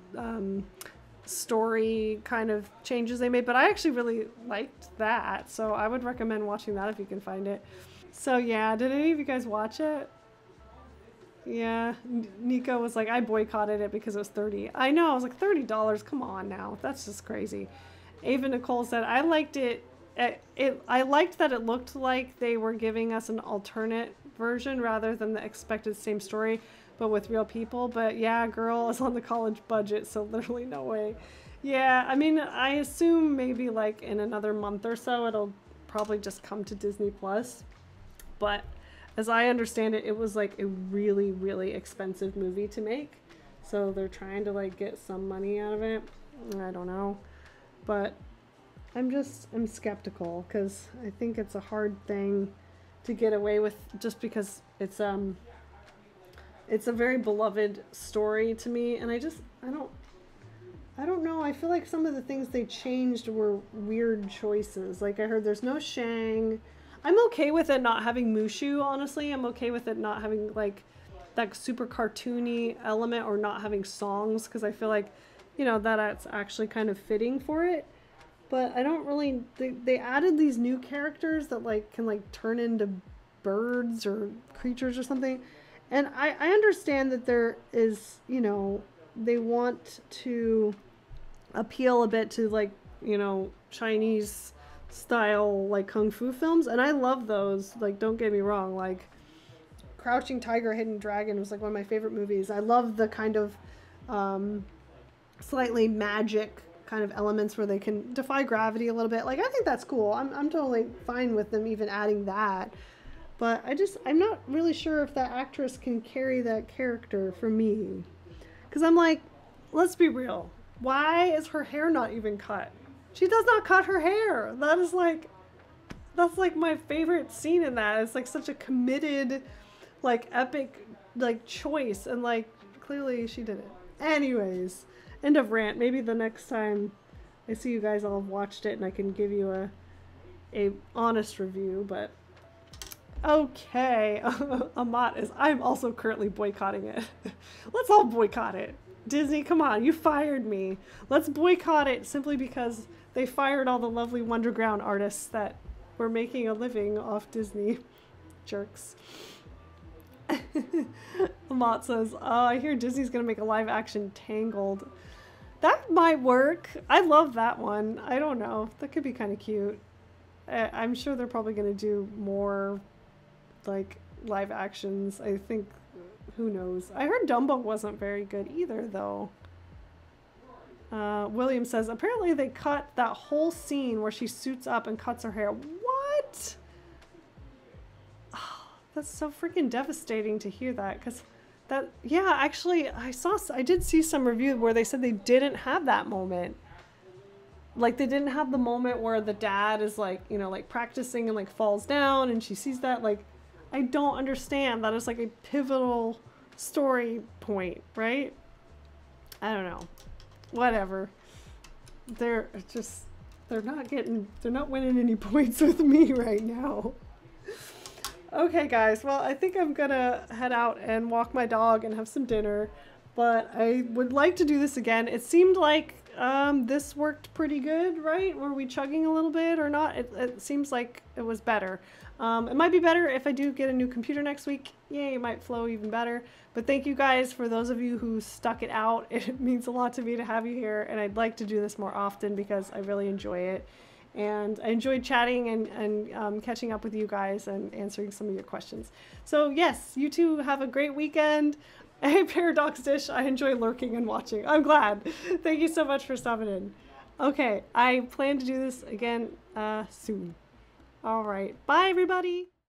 story kind of changes they made, but I actually really liked that. So I would recommend watching that if you can find it. So yeah, did any of you guys watch it? Yeah, Nico was like, I boycotted it because it was $30. I know, I was like, $30, come on now. That's just crazy. Ava Nicole said, I liked it. I liked that it looked like they were giving us an alternate version rather than the expected same story, but with real people. But yeah, girl is on the college budget, so literally no way. Yeah, I mean, I assume maybe like in another month or so, it'll probably just come to Disney Plus. But as I understand it, it was like a really, really expensive movie to make. So they're trying to like get some money out of it. I don't know. But I'm skeptical because I think it's a hard thing to get away with just because it's a very beloved story to me, and I don't know. I feel like some of the things they changed were weird choices. Like I heard there's no Shang. I'm okay with it not having Mushu, honestly. I'm okay with it not having like that super cartoony element or not having songs because I feel like, you know, that's actually kind of fitting for it. But I don't really, they added these new characters that like can like turn into birds or creatures or something. And I understand that there is, you know, they want to appeal a bit to like, you know, Chinese style like kung fu films. And I love those. Like, don't get me wrong. Like Crouching Tiger, Hidden Dragon was like one of my favorite movies. I love the kind of slightly magic kind of elements where they can defy gravity a little bit. Like, I think that's cool. I'm totally fine with them even adding that. But I'm not really sure if that actress can carry that character for me. Because I'm like, let's be real. Why is her hair not even cut? She does not cut her hair. That's like my favorite scene in that. It's like such a committed, like epic, like choice. And like, clearly she did it. Anyways, end of rant. Maybe the next time I see you guys all have watched it and I can give you a honest review, but okay. Amat is, I'm also currently boycotting it. Let's all boycott it. Disney, come on, you fired me. Let's boycott it simply because they fired all the lovely Wonderground artists that were making a living off Disney. Jerks. Amat says, I hear Disney's gonna make a live action Tangled. That might work. I love that one. I don't know. That could be kind of cute. I'm sure they're probably gonna do more like live actions. I think, who knows? I heard Dumbo wasn't very good either though. William says, apparently they cut that whole scene where she suits up and cuts her hair. What? Oh, that's so freaking devastating to hear that, because that, yeah, actually I did see some review where they said they didn't have that moment. Like they didn't have the moment where the dad is like, you know, like practicing and like falls down and she sees that. Like, I don't understand. That is like a pivotal story point, right? I don't know. Whatever. They're not winning any points with me right now. Okay, guys. Well, I think I'm gonna head out and walk my dog and have some dinner, but I would like to do this again. It seemed like this worked pretty good, right? Were we chugging a little bit or not? It seems like it was better. It might be better if I do get a new computer next week. Yay, it might flow even better. But thank you guys for those of you who stuck it out. It means a lot to me to have you here, and I'd like to do this more often because I really enjoy it. And I enjoyed chatting and catching up with you guys and answering some of your questions. So yes, you two have a great weekend. Hey, Paradox Dish, I enjoy lurking and watching. I'm glad. Thank you so much for stopping in. Okay, I plan to do this again soon. All right. Bye, everybody.